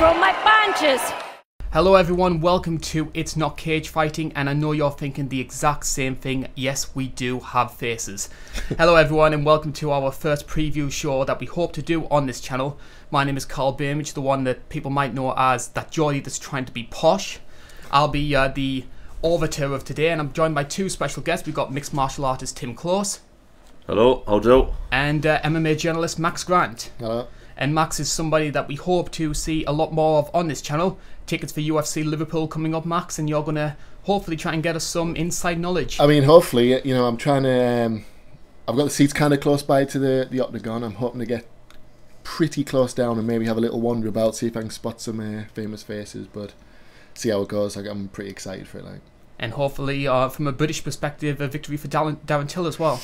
from my punches. Hello everyone, welcome to It's Not Cage Fighting, and I know you're thinking the exact same thing. Yes, we do have faces. Hello everyone and welcome to our first preview show that we hope to do on this channel. My name is Carl Bainbridge, the one that people might know as that Geordie that's trying to be posh. I'll be the arbiter of today, and I'm joined by two special guests. We've got mixed martial artist Tim Close. Hello, how do? And MMA journalist Max Grant. Hello. And Max is somebody that we hope to see a lot more of on this channel. Tickets for UFC Liverpool coming up, Max, and you're going to hopefully try and get us some inside knowledge. I mean, hopefully, you know, I'm trying to... I've got the seats kind of close by to the octagon. I'm hoping to get pretty close down and maybe have a little wander about, see if I can spot some famous faces, but see how it goes. I'm pretty excited for it. And hopefully, from a British perspective, a victory for Darren Till as well.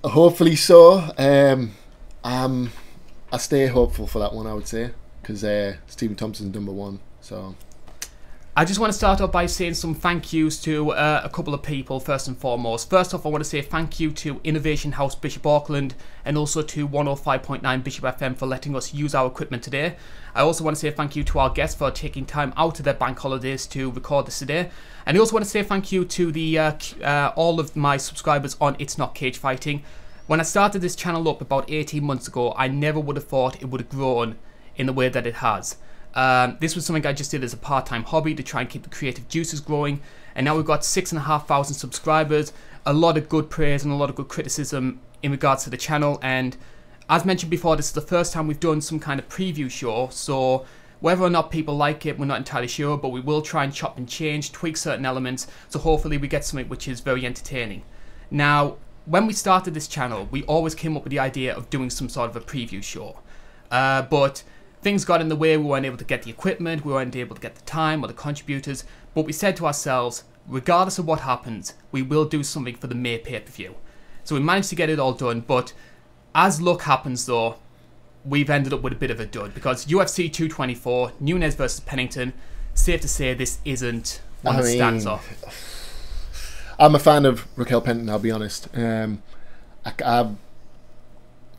Hopefully so. I stay hopeful for that one, I would say, because Stephen Thompson's #1. So I just want to start off by saying some thank yous to a couple of people first and foremost. First off, I want to say thank you to Innovation House Bishop Auckland and also to 105.9 Bishop FM for letting us use our equipment today. I also want to say thank you to our guests for taking time out of their bank holidays to record this today. And I also want to say thank you to the all of my subscribers on It's Not Cage Fighting. When I started this channel up about 18 months ago, I never would have thought it would have grown in the way that it has. This was something I just did as a part-time hobby to try and keep the creative juices growing, and now we've got 6,500 subscribers, a lot of good praise and a lot of good criticism in regards to the channel. And as mentioned before, this is the first time we've done some kind of preview show, so whether or not people like it, we're not entirely sure, but we will try and chop and change, tweak certain elements, so hopefully we get something which is very entertaining. Now, when we started this channel, we always came up with the idea of doing some sort of a preview show, but things got in the way. We weren't able to get the equipment, we weren't able to get the time or the contributors, but we said to ourselves, regardless of what happens, we will do something for the May pay-per-view. So we managed to get it all done, but as luck happens though, we've ended up with a bit of a dud, because UFC 224, Nunes versus Pennington, safe to say this isn't one that stands off. I'm a fan of Raquel Pennington, I'll be honest. From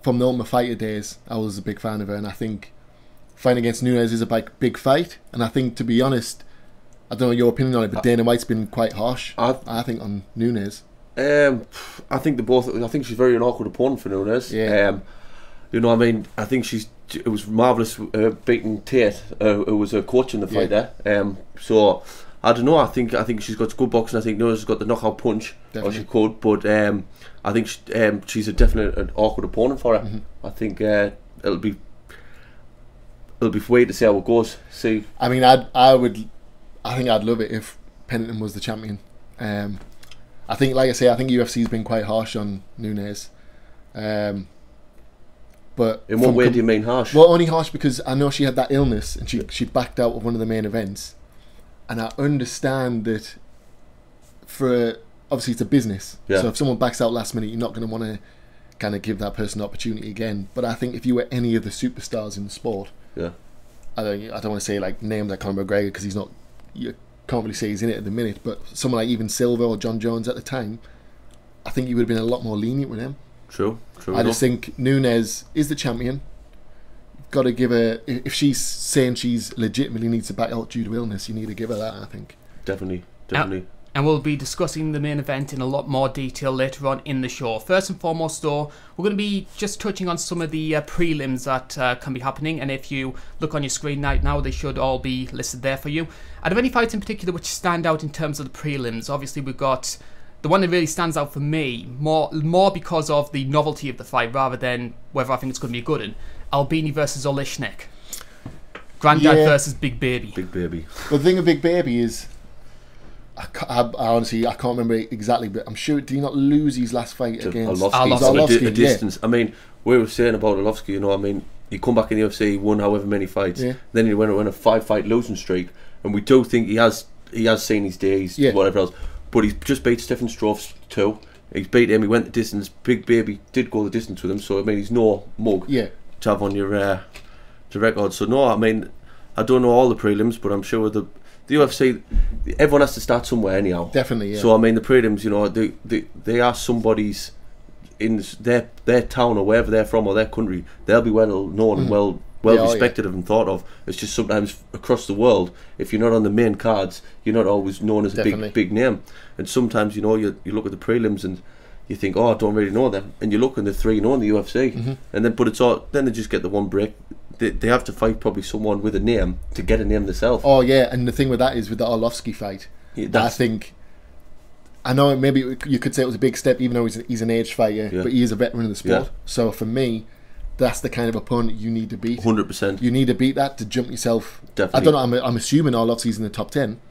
the Ultimate Fighter days, I was a big fan of her, and I think fighting against Nunes is a big fight. And I think, to be honest, I don't know your opinion on it, but Dana White's been quite harsh, I think, on Nunes. I think I think she's very an awkward opponent for Nunes. Yeah. You know, I mean, I think it was marvellous beating Tate, who was a coach in the fight there. So I don't know. I think she's got good boxing. I think Nunes has got the knockout punch, Definitely. or she could. But I think she's a definite an awkward opponent for her. I think it'll be wait to see how it goes. See. I mean, I think I'd love it if Pennington was the champion. I think, like I say, I think UFC's been quite harsh on Nunes. But in what way do you mean harsh? Well, only harsh because I know she had that illness and she backed out of one of the main events. And I understand that obviously it's a business. Yeah. So if someone backs out last minute, you're not going to want to kind of give that person an opportunity again. But I think if you were any of the superstars in the sport, yeah, I don't want to say like names like Conor McGregor because you can't really say he's in it at the minute. But someone like even Silva or John Jones at the time, I think you would have been a lot more lenient with him. True. I just think Nunes is the champion. Got to give her, if she's saying she's legitimately needs to back out due to illness, you need to give her that, I think. Definitely. And we'll be discussing the main event in a lot more detail later on in the show. First and foremost though, we're going to be just touching on some of the prelims that can be happening, and if you look on your screen right now, they should all be listed there for you. Are there any fights in particular which stand out in terms of the prelims? Obviously we've got the one that really stands out for me, more because of the novelty of the fight rather than whether I think it's going to be a good one. Albini versus Oleshnik. Granddad versus Big Baby. Big Baby. But the thing with Big Baby is, I honestly can't remember exactly, but I'm sure, did he not lose his last fight against Arlovski? A distance. I mean, we were saying about Arlovski, you know, I mean, he come back in the UFC, won however many fights, then he went on a 5-fight losing streak, and we do think he has seen his days, whatever else, but he's just beat Stefan Struve too. He's beat him, he went the distance. Big Baby did go the distance with him, so I mean, he's no mug to have on your record. So no, I mean, I don't know all the prelims, but I'm sure the UFC, everyone has to start somewhere anyhow. Definitely, yeah. So I mean, the prelims, you know, they are somebody's in their town or wherever they're from or their country. They'll be well known and well respected of and thought of. It's just sometimes across the world, if you're not on the main cards, you're not always known as a big name. And sometimes, you know, you look at the prelims and you think, oh, I don't really know them, and you look and the 3-0 in the UFC, and then they just get the one break. They have to fight probably someone with a name to get a name themselves. Oh yeah, and the thing with that is with the Arlovski fight, I know maybe you could say it was a big step, even though he's an aged fighter, but he is a veteran of the sport. Yeah. So for me, that's the kind of opponent you need to beat. 100%. You need to beat that to jump yourself. Definitely. I don't know. I'm assuming Arlovski's in the top 10.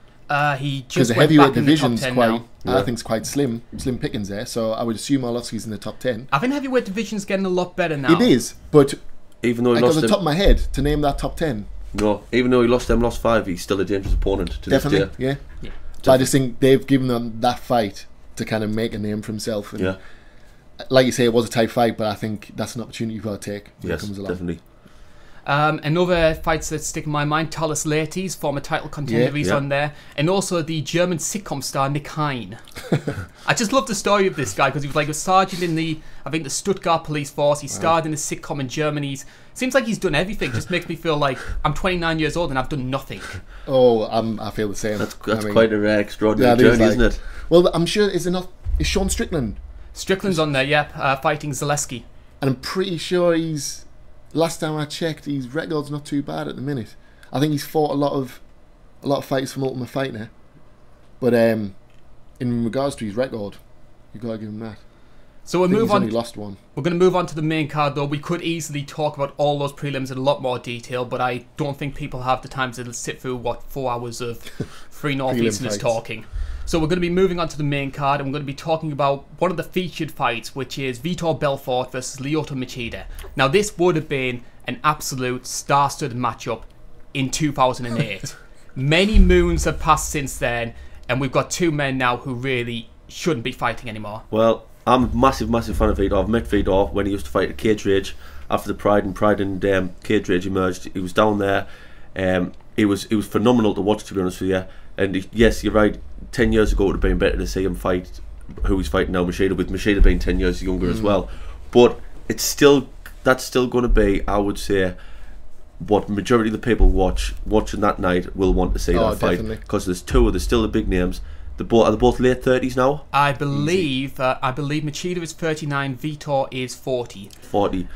He just because the went heavyweight back in the top division's 10 quite. now. I think it's quite slim pickings there. So I would assume Arlovski's in the top 10. I think heavyweight division's getting a lot better now. It is, but even though he lost off the top of my head to name that top 10. No, even though he lost 5, he's still a dangerous opponent to Definitely, this day. Yeah. So I just think they've given them that fight to kind of make a name for himself. And like you say, it was a tight fight, but I think that's an opportunity you've got to take when it comes along. Definitely. Another fights that stick in my mind, Talis Leites, former title contender, he's on there. And also the German sitcom star Nick Hein. I just love the story of this guy because he was like a sergeant in the Stuttgart police force. He starred in a sitcom in Germany. Seems like he's done everything. Just makes me feel like I'm 29 years old and I've done nothing. Oh, I feel the same. That's quite a rare, extraordinary journey, isn't it? Well, I'm sure, is Sean Strickland? Strickland's on there, fighting Zaleski. And I'm pretty sure last time I checked, his record's not too bad at the minute. I think he's fought a lot of fights from Ultimate Fighter. But in regards to his record, you've got to give him that. So we'll move on. Only lost one. We're going to move on to the main card, though. We could easily talk about all those prelims in a lot more detail, but I don't think people have the time to sit through 4 hours of 3 Northeasterners talking. So we're going to be moving on to the main card, and we're going to be talking about one of the featured fights, which is Vitor Belfort versus Lyoto Machida. Now, this would have been an absolute star-studded matchup in 2008. Many moons have passed since then, and we've got 2 men now who really shouldn't be fighting anymore. Well, I'm a massive fan of Vitor. I've met Vitor when he used to fight at Cage Rage after the Pride and Cage Rage emerged. He was down there. It was phenomenal to watch, to be honest with you. And yes, you're right. 10 years ago, it would have been better to see him fight who he's fighting now, Machida, with Machida being 10 years younger as well. But that's still going to be, I would say, what majority of the people watching that night will want to see that fight, because there's still the big names. Are they both late 30s now? I believe Machida is 39, Vitor is 40. 40.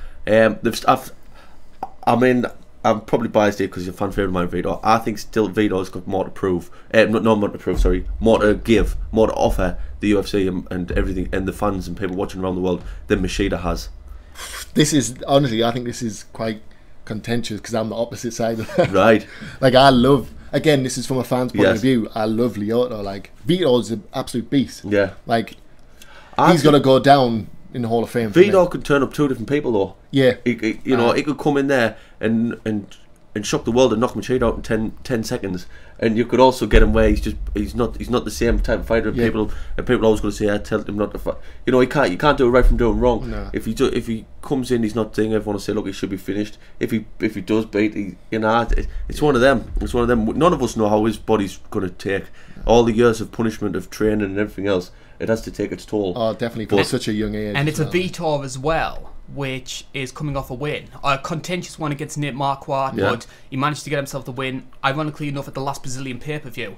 I'm probably biased here because you're a fan favourite of mine, Vitor. I think still Vitor's got more to prove. More to give, more to offer the UFC and everything, and the fans and people watching around the world than Machida has. This is, honestly, I think this is quite contentious because I'm the opposite side of that. Right. Like, I love, again, this is from a fan's point of view, I love Lyoto. Like, Vitor's an absolute beast. Yeah. Like, he's got to go down in the Hall of Fame. Vitor could turn up 2 different people though. Yeah. He could come in there and shock the world and knock Machida out in 10 seconds. And you could also get him where he's not the same type of fighter. People always going to say, I tell him not to fight. You can't do it right from doing wrong. No. If he comes in, he's not doing, everyone will say, look, he should be finished. If he does beat, it's one of them. It's one of them. None of us know how his body's going to take all the years of punishment, of training and everything else. It has to take its toll. Oh, definitely, for such a young age. And it's a Vitor as well, which is coming off a win. A contentious one against Nate Marquardt, but he managed to get himself the win, ironically enough, at the last Brazilian pay-per-view.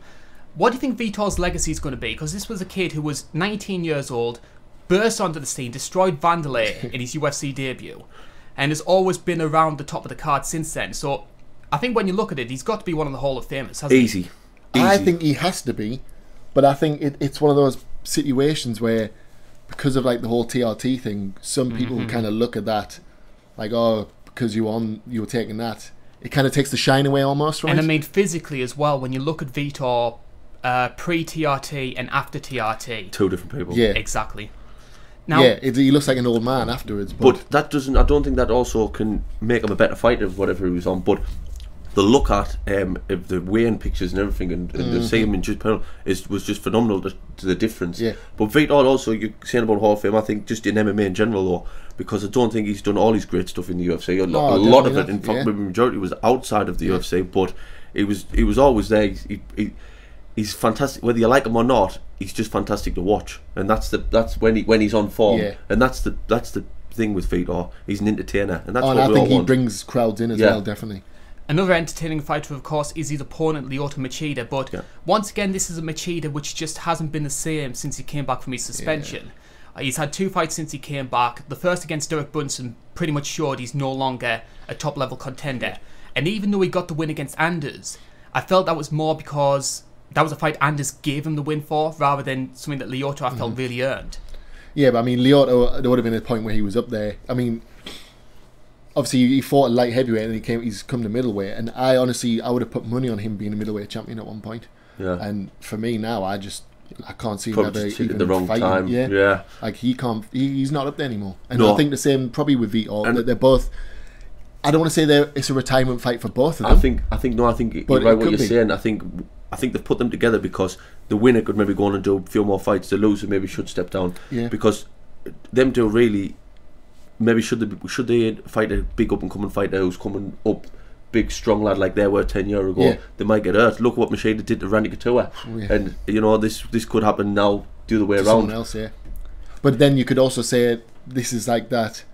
What do you think Vitor's legacy is going to be? Because this was a kid who was 19 years old, burst onto the scene, destroyed Vanderlei in his UFC debut, and has always been around the top of the card since then. So I think when you look at it, he's got to be one of the Hall of Famers, hasn't he? I think he has to be, but I think it's one of those situations where, because of like the whole TRT thing, some people kind of look at that like, oh, because you were taking that, it kind of takes the shine away almost, right? And I mean physically as well, when you look at Vitor pre-TRT and after TRT, 2 different people. Yeah, exactly. Now, he looks like an old man afterwards, but that doesn't, I don't think that also can make him a better fighter of whatever he was on. But the look at of the weigh-in pictures and everything, and the same in Japan was just phenomenal to the difference. Yeah. But Vitor also, you're saying about Hall of Fame, I think just in MMA in general though, because I don't think he's done all his great stuff in the UFC. A lot of it, in fact, maybe the majority was outside of the UFC, but he was always there. He's fantastic, whether you like him or not. He's just fantastic to watch, and that's when he's on form, and that's the thing with Vitor. He's an entertainer, and that's and what we all I think he want. brings crowds in as well, definitely. Another entertaining fighter, of course, is his opponent, Lyoto Machida. But once again, this is a Machida which just hasn't been the same since he came back from his suspension. He's had 2 fights since he came back. The first against Derek Brunson pretty much showed he's no longer a top-level contender. And even though he got the win against Anders, I felt that was more because that was a fight Anders gave him the win for, rather than something that Lyoto, I felt, really earned. Yeah, but I mean, Lyoto, there would have been a point where he was up there. I mean, obviously he fought a light heavyweight and he's come to middleweight. And I would have put money on him being a middleweight champion at one point. Yeah. And for me now, I can't see him ever even the wrong fighting. time. Yeah. Like he's not up there anymore. And I think the same probably with Vitor. That they're both. I don't want to say it's a retirement fight for both of them. I think you're right what you're saying. I think they've put them together because the winner could maybe go on and do a few more fights. The loser maybe should step down. Yeah. Because them two really maybe should they fight a big up and coming fighter who's coming up. Big strong lad like they were 10 years ago, they might get hurt. Look what Machida did to Randy Couture, and this could happen now the other way around. Someone else, but then you could also say this is like that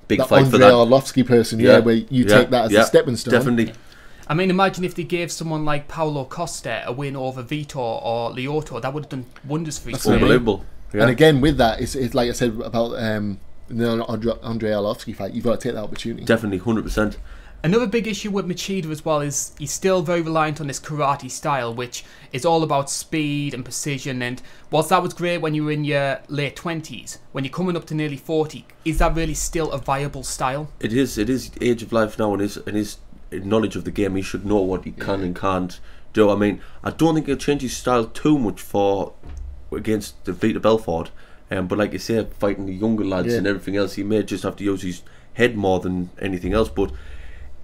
big fight Andrei for that Arlovsky person, where you take that as a stepping stone. Definitely. I mean, imagine if they gave someone like Paulo Costa a win over Vitor or Lyoto. That would have done wonders for his career. Unbelievable. Yeah. And again, with that, it's like I said about the Andrei Arlovsky fight. You've got to take that opportunity. Definitely, 100%. Another big issue with Machida as well is he's still very reliant on this karate style, which is all about speed and precision. And whilst that was great when you were in your late 20s, when you're coming up to nearly 40, is that really still a viable style? It is. It is age of life now, and his knowledge of the game. He should know what he can and can't do. I mean, I don't think he'll change his style too much against the Vitor Belfort. But like you say, fighting the younger lads and everything else, he may just have to use his head more than anything else. But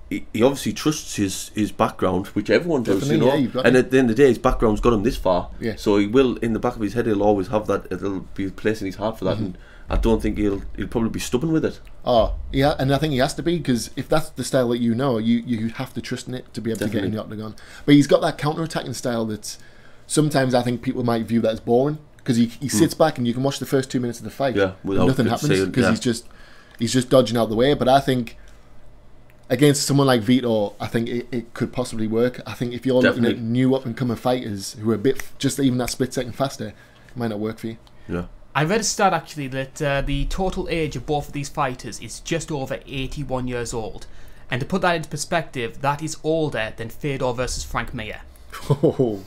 he obviously trusts his background, which everyone does, and at the end of the day, his background's got him this far. So he will, in the back of his head, he'll always have that. It'll be a place in his heart for that, and I don't think he'll probably be stubborn with it. Oh, yeah, and I think he has to be, because if that's the style that you have to trust in it to be able to get in the octagon. But he's got that counter-attacking style that sometimes I think people might view that as boring, because he sits back and you can watch the first 2 minutes of the fight, and nothing happens because he's just dodging out the way. But I think against someone like Vitor, I think it could possibly work. I think if you're looking at new up-and-coming fighters who are a bit, just even that split second faster, it might not work for you. Yeah. I read a stat actually that the total age of both of these fighters is just over 81 years old. And to put that into perspective, that is older than Fedor versus Frank Mir. Oh,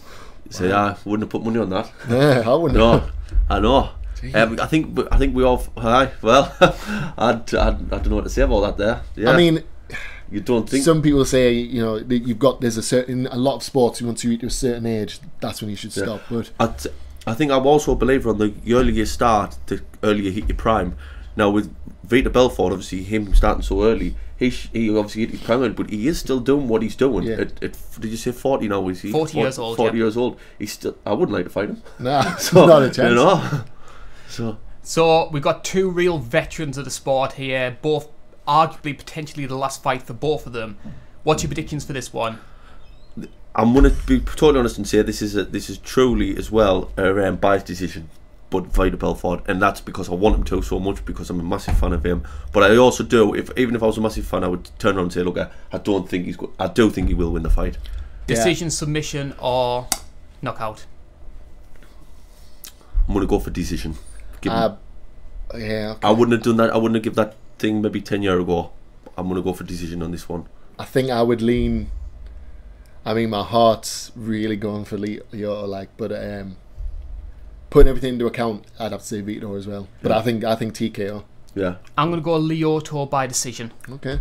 so I wouldn't have put money on that. Yeah, I wouldn't. No, I know. I think we all. Well, I don't know what to say about that. There. Yeah. I mean, you don't think some people say there's a lot of sports once you reach a certain age, that's when you should stop. But I think I'm also a believer on the earlier you start, the earlier you hit your prime. Now with Vitor Belfort, obviously him starting so early, he obviously hit his prime early, but he is still doing what he's doing. Yeah. Did you say 40 now? Is he 40 years old? 40 years old. He's still. I wouldn't like to fight him. Nah, so, not a chance. You know. So we've got two real veterans of the sport here, both arguably potentially the last fight for both of them. What's your predictions for this one? I'm going to be totally honest and say this is truly as well a biased decision, but Vitor Belfort, and that's because I want him to so much, because I'm a massive fan of him. But I also do, even if I was a massive fan, I would turn around and say, look, I don't think he's good. I do think he will win the fight. Decision, submission, or knockout? I'm going to go for decision. Yeah. Okay. I wouldn't have done that. I wouldn't have given that thing maybe 10 years ago. I'm going to go for decision on this one. I think I would lean. I mean, my heart's really going for Lyoto, but putting everything into account, I'd have to say Vitor as well. But I think TKO. Yeah. I'm going to go Lyoto by decision. Okay.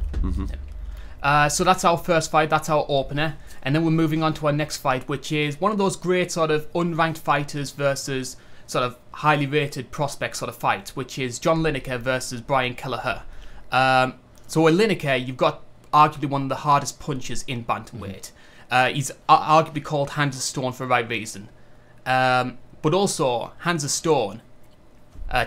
So that's our first fight. That's our opener. And then we're moving on to our next fight, which is one of those great sort of unranked fighters versus sort of highly rated prospect sort of fight, which is John Lineker versus Brian Kelleher. So with Lineker, you've got arguably one of the hardest punchers in bantamweight. He's arguably called Hands of Stone for the right reason. But also, Hands of Stone,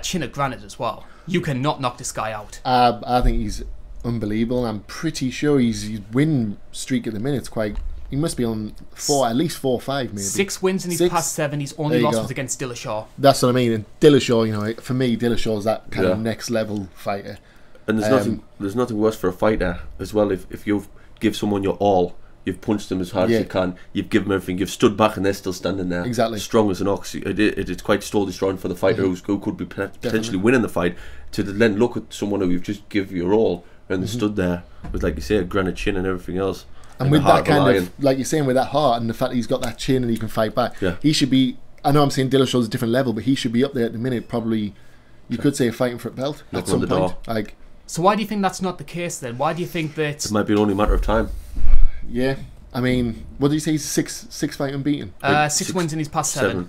chin of granite as well. You cannot knock this guy out. I think he's unbelievable. I'm pretty sure his win streak at the minute's quite He must be on at least 4 or 5, maybe. 6 wins in his past 7. His only loss was against Dillashaw. That's what I mean. And Dillashaw, you know, for me, Dillashaw's that kind of next level fighter. And there's nothing worse for a fighter as well. If you give someone your all, you've punched them as hard as you can, you've given them everything, you've stood back and they're still standing there, exactly, strong as an ox. It's quite soul destroying for the fighter who could be potentially winning the fight, to then look at someone who you've just give your all and they stood there with, like you say, a granite chin and everything else. And with that kind of, like you're saying, with that heart and the fact that he's got that chin and he can fight back, he should be, I know I'm saying Dillashaw's a different level, but he should be up there at the minute, probably, you could say, fighting for a belt at some point. Like, so why do you think that's not the case then? Why do you think that... It might be only a matter of time. Yeah. I mean, what did you say, he's six fight unbeaten? 6 wins in his past 7.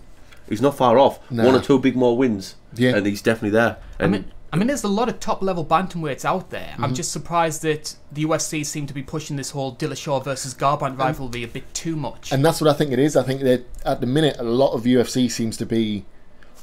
He's not far off. Nah. 1 or 2 big more wins, and he's definitely there. And I mean, there's a lot of top-level bantamweights out there. I'm just surprised that the UFC seem to be pushing this whole Dillashaw versus Garbrandt rivalry a bit too much. And that's what I think it is. I think that at the minute, a lot of UFC seems to be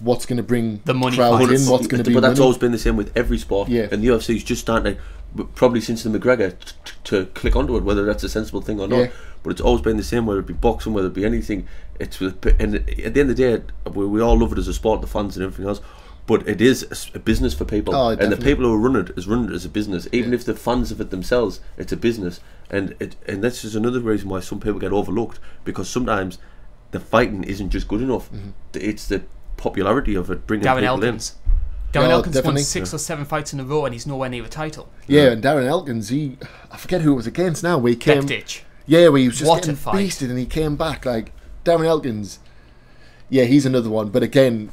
what's going to bring the money crowds in, what's going to be But that's money. always been the same with every sport. Yeah. And the UFC's just starting to, probably since the McGregor, to click onto it, whether that's a sensible thing or not. Yeah. But it's always been the same, whether it be boxing, whether it be anything. And at the end of the day, we all love it as a sport, the fans and everything else. But it is a business for people, and the people who run it as a business. Even if the fans of it themselves, it's a business, and that's just another reason why some people get overlooked, because sometimes the fighting isn't just good enough. It's the popularity of it bringing people in. Darren Elkins won 6 or 7 fights in a row, and he's nowhere near a title. Yeah, and Darren Elkins, I forget who it was against now. Where he came, Bektic. Yeah, where he was just getting beasted, and he came back. Like Darren Elkins, yeah, he's another one. But again,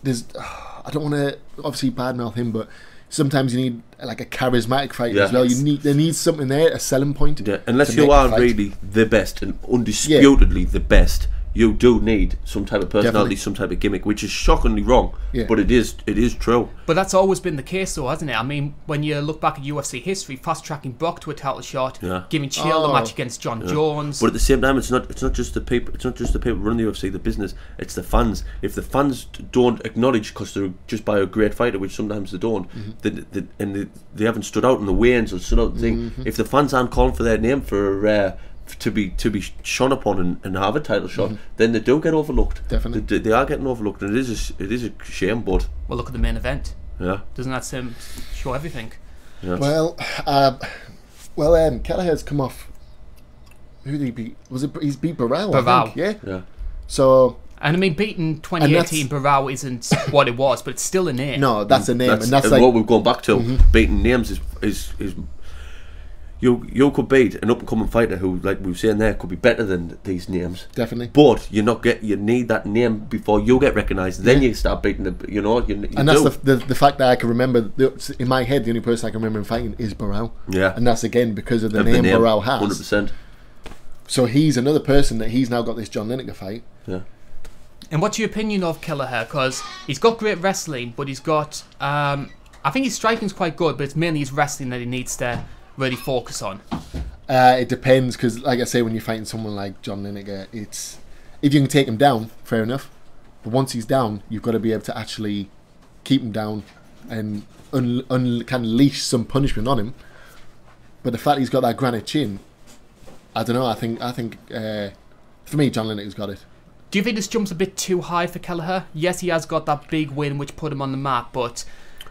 I don't want to obviously badmouth him, but sometimes you need like a charismatic fighter as well. There needs something there, a selling point. Yeah, unless you are really the best and undisputedly the best, you do need some type of personality, some type of gimmick, which is shockingly wrong, but it is true. But that's always been the case, though, hasn't it? I mean, when you look back at UFC history, fast tracking Brock to a title shot, giving Chael the match against John Jones. But at the same time, it's not just the people. It's not just the people running the UFC, the business. It's the fans. If the fans don't acknowledge, because they're just by a great fighter, which sometimes they don't, they haven't stood out in the weigh-ins or stood out the thing. If the fans aren't calling for their name for to be shone upon and have a title shot, then they do get overlooked. Definitely, they are getting overlooked, and it is a shame. But well, look at the main event. Yeah, doesn't that show everything? Yeah. Well, Kelleher's come off. Who did he beat? He's beat Barao? I think. Yeah. So. And I mean, beating 2018 Barao isn't what it was, but it's still a name. No, that's a name, and that's like what we've gone back to. Beating names is you could beat an up and coming fighter who, like we were saying there, could be better than these names. Definitely. But you need that name before you get recognised. Then you start beating the and that's the fact that I can remember in my head. The only person I can remember him fighting is Barao. Yeah. And that's again because of the name Barao has. 100%. So he's another person that he's now got this John Lineker fight. Yeah. And what's your opinion of Kelleher? Because he's got great wrestling, but he's got I think his striking's quite good, but it's mainly his wrestling that he needs to really focus on. It depends, because like I say, when you're fighting someone like John Lineker, it's if you can take him down, fair enough, but once he's down, you've got to be able to actually keep him down and can unleash some punishment on him. But the fact he's got that granite chin, I don't know. I think for me, John Lineker's got it. Do you think this jump's a bit too high for Kelleher? Yes, he has got that big win which put him on the map, but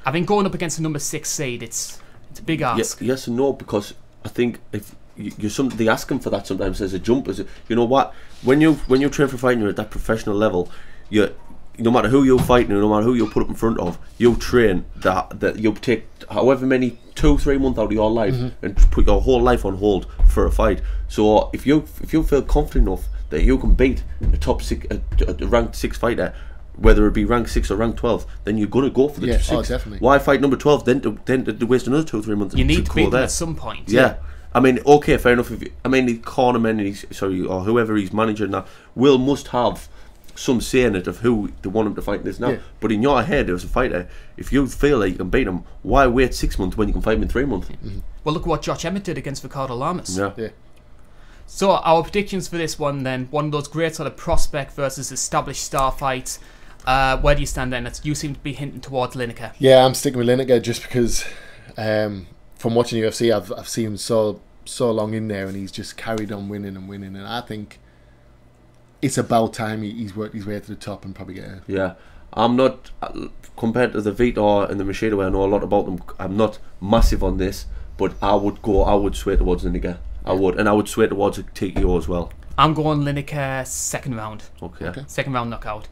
I think going up against a number 6 seed, it's a big ask. Yes and no, because I think if they ask him for that sometimes as a jump, you know what, when you train for fighting, you're at that professional level. No matter who you're fighting, no matter who you put up in front of, you'll train that you'll take however many 2-3 months out of your life and put your whole life on hold for a fight. So if you feel confident enough that you can beat a top 6, a ranked 6 fighter, whether it be rank 6 or rank 12, then you're going to go for the 6. Oh, definitely. Why fight number 12 then to waste another 2-3 months? You need to beat them there at some point. Yeah. I mean, okay, fair enough. The cornermen, or whoever he's managing now, must have some say in it of who they want him to fight this now. But in your head, as a fighter, if you feel like you can beat him, why wait 6 months when you can fight him in 3 months? Well, look at what Josh Emmett did against Ricardo Lamas. Yeah. So our predictions for this one then, one of those great sort of prospect versus established star fights. Where do you stand then? You seem to be hinting towards Lineker. Yeah, I'm sticking with Lineker just because from watching UFC, I've seen him so so long in there, and he's just carried on winning and winning. And I think it's about time he's worked his way to the top and probably get a... Yeah. I'm not, compared to the Vitor and the Machida, where I know a lot about them, I'm not massive on this, but I would sway towards Lineker. I would, and I would sway towards a TKO as well. I'm going Lineker second round. Okay. Second round knockout.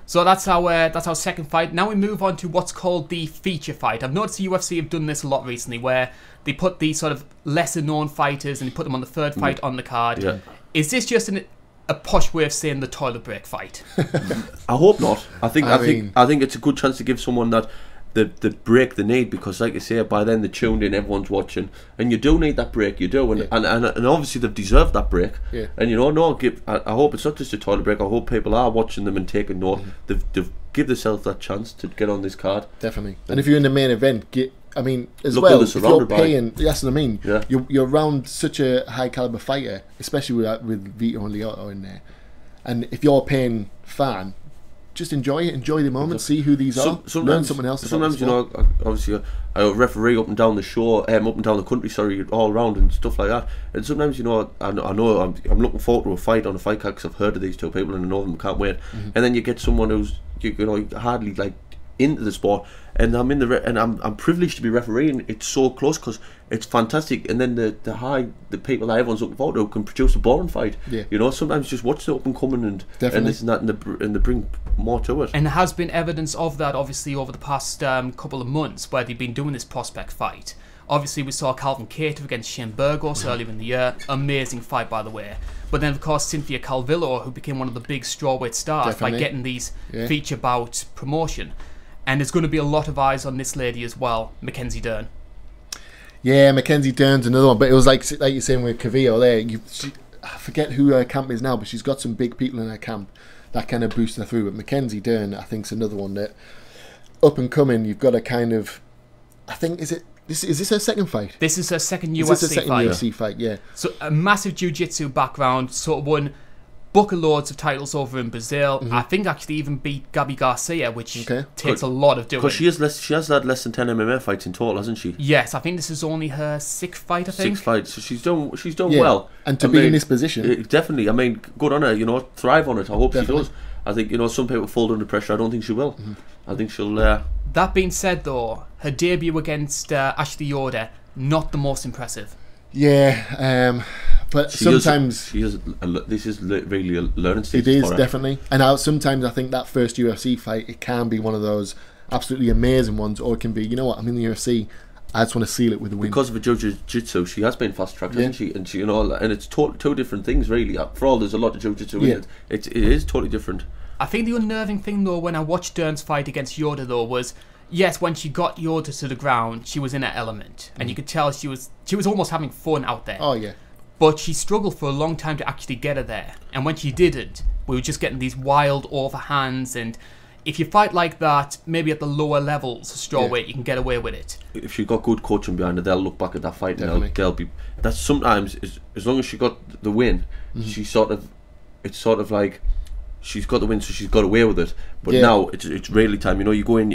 So that's our second fight. Now we move on to what's called the feature fight. I've noticed the UFC have done this a lot recently, where they put these sort of lesser known fighters and they put them on the third fight on the card. Yeah. Is this just a posh way of saying the toilet break fight? I hope not. I think it's a good chance to give someone that the break they need, because like I say, by then they're tuned in, everyone's watching, and you do need that break, you do, and obviously they've deserved that break. Yeah. And I hope it's not just a toilet break. I hope people are watching them and taking note. They've give themselves that chance to get on this card. Definitely. And if you're in the main event, if you're paying, that's what I mean. Yeah. You're around such a high caliber fighter, especially with Vitor and Lyoto in there, and if you're a paying fan, just enjoy the moment, see who these are, learn something else. Sometimes, obviously I referee up and down the show, up and down the country, all around and stuff like that. And sometimes, I know I'm looking forward to a fight on a fight card because I've heard of these two people and I know them, can't wait. And then you get someone who's hardly like into the sport, and I'm privileged to be refereeing. It's so close because it's fantastic, and then the people that everyone's looking forward to can produce a boring fight. Yeah. Sometimes just watch the up and coming and this and that, and they bring more to it. And there has been evidence of that, obviously, over the past couple of months, where they've been doing this prospect fight. Obviously, we saw Calvin Cater against Shane Burgos earlier in the year. Amazing fight, by the way. But then, of course, Cynthia Calvillo, who became one of the big strawweight stars by getting these feature bout promotion. And there's going to be a lot of eyes on this lady as well, Mackenzie Dern. Yeah, Mackenzie Dern's another one. But it was like you're saying with Cavillo there. I forget who her camp is now, but she's got some big people in her camp that kind of boost her through. But Mackenzie Dern, I think, is another one that up and coming. You've got to kind of, I think, is this her second fight? This is her second UFC fight. Yeah. So a massive jiu-jitsu background, sort of won bucket loads of titles over in Brazil. I think actually even beat Gabi Garcia, which takes a lot of doing. Because she has had less than 10 MMA fights in total, hasn't she? Yes, I think this is only her sixth fight. Sixth fight, so she's done well. And to be in this position, definitely. I mean, good on her. Thrive on it. I hope she does. I think some people fold under pressure. I don't think she will. I think she'll. That being said, though, her debut against Ashley Yoder, not the most impressive. Yeah, but sometimes this is really a learning stage. It is definitely, and sometimes I think that first UFC fight, it can be one of those absolutely amazing ones, or it can be, I'm in the UFC, I just want to seal it with a win. Because of the jiu-jitsu, she has been fast-tracked, hasn't she? And she, and it's two different things, really. For all, there's a lot of jiu-jitsu in it. It is totally different. I think the unnerving thing, though, when I watched Dern's fight against Yoder, though, was, yes, when she got Yoder to the ground, she was in her element, and you could tell she was almost having fun out there. Oh yeah. But she struggled for a long time to actually get her there, and when she didn't, we were just getting these wild overhands. And if you fight like that, maybe at the lower levels of strawweight, you can get away with it. If she got good coaching behind her, they'll look back at that fight and they'll be. That's sometimes, as long as she got the win, it's sort of like she's got the win, so she's got away with it. But now it's really time. You go in,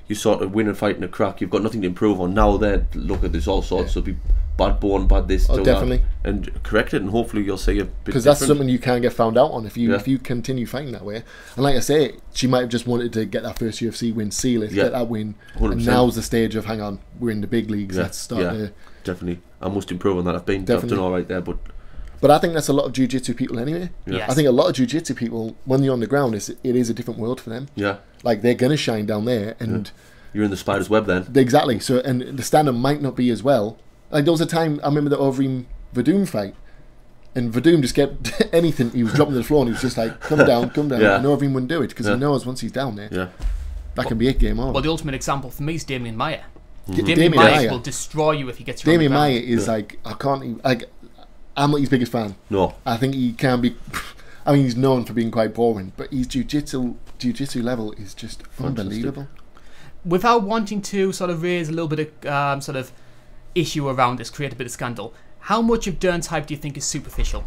you sort of win and fight in a crack. You've got nothing to improve on. Now then, look at this, all sorts. So be bad bone, bad this, definitely, and correct it, and hopefully you'll see a bit. Because that's something you can't get found out on if you continue fighting that way. And like I say, she might have just wanted to get that first UFC win, seal it, get that win, 100%. And now's the stage of, hang on, we're in the big leagues. Let's start. Definitely, I must improve on that. I've done all right there, but I think that's a lot of jiu-jitsu people anyway. Yes. I think a lot of jiu-jitsu people, when you're on the ground, it is a different world for them. Yeah, like they're gonna shine down there, and you're in the spider's web then. Exactly. So, and the stand-up might not be as well. Like there was a time I remember the Overeem Verdum fight, and Verdum just kept anything. He was dropping to the floor, and he was just like, "Come down." Yeah. And Overeem wouldn't do it because he knows once he's down there, that can be a game over. Well, the ultimate example for me is Damian Maia. Damian Maia will destroy you if he gets you. Damian Maia is like, I can't even, like, I'm not his biggest fan. No, I think he can be. I mean, he's known for being quite boring, but his jiu-jitsu level is just unbelievable. Without wanting to sort of raise a little bit of sort of issue around this, create a bit of scandal, how much of Dern's hype do you think is superficial?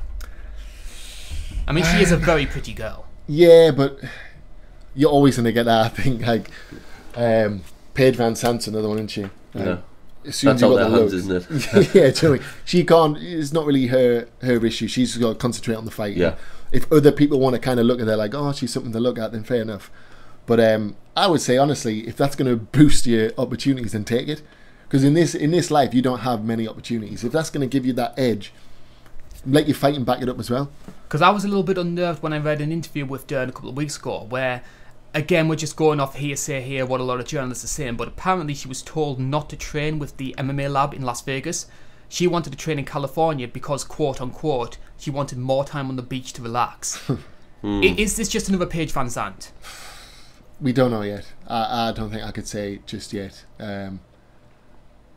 I mean, she is a very pretty girl. Yeah, but you're always going to get that. I think, like, Paige Van Zandt's another one, isn't she? as soon as That's you out got their the hands, looks, isn't it? yeah, totally. She can't. It's not really her issue. She's got to concentrate on the fight. Yeah. If other people want to kind of look at her like, oh, she's something to look at, then fair enough. But I would say honestly, if that's going to boost your opportunities, then take it. Because in this life, you don't have many opportunities. If that's going to give you that edge, let your fighting back it up as well. Because I was a little bit unnerved when I read an interview with Dern a couple of weeks ago, where, again, we're just going off hearsay here, what a lot of journalists are saying, but apparently she was told not to train with the MMA lab in Las Vegas. She wanted to train in California because, quote unquote, she wanted more time on the beach to relax. Is this just another Paige Van Zandt? We don't know yet. I don't think I could say just yet.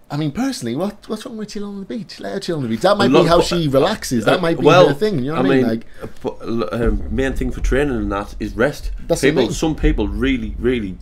I mean, personally, what's wrong with chilling on the beach? Let her chill on the beach. That might be how she relaxes. That might be her thing. You know what I mean? Like, main thing for training and that is rest. Some people really,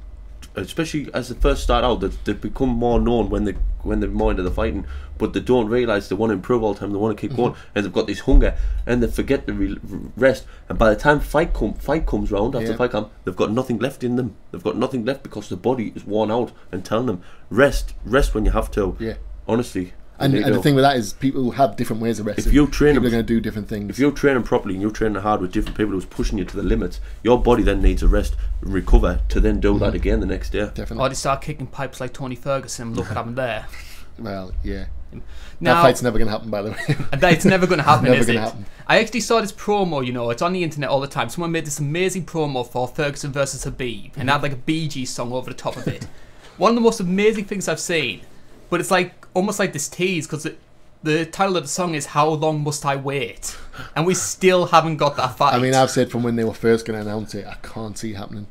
especially as they first start out, they become more known when they're more into the fighting, but they don't realise they want to improve all the time. They want to keep going, and they've got this hunger, and they forget to rest. And by the time fight comes round after fight camp, they've got nothing left in them. They've got nothing left because the body is worn out. And telling them rest when you have to. Yeah, honestly. And the thing with that is people have different ways of resting. If you train, people are going to do different things. If you're training properly and you're training hard with different people who's pushing you to the limits, your body then needs a rest and recover to then do that again the next day. Definitely. Or they start kicking pipes like Tony Ferguson. Look what happened there. Well, yeah. Now, that fight's never going to happen, by the way. It's never going to happen, never is gonna it? Happen. I actually saw this promo, you know, it's on the internet all the time. Someone made this amazing promo for Ferguson versus Habib and had like a Bee Gees song over the top of it. One of the most amazing things I've seen, but it's like almost like this tease because the title of the song is How Long Must I Wait? And we still haven't got that fight. I mean, I've said from when they were first going to announce it, I can't see it happening.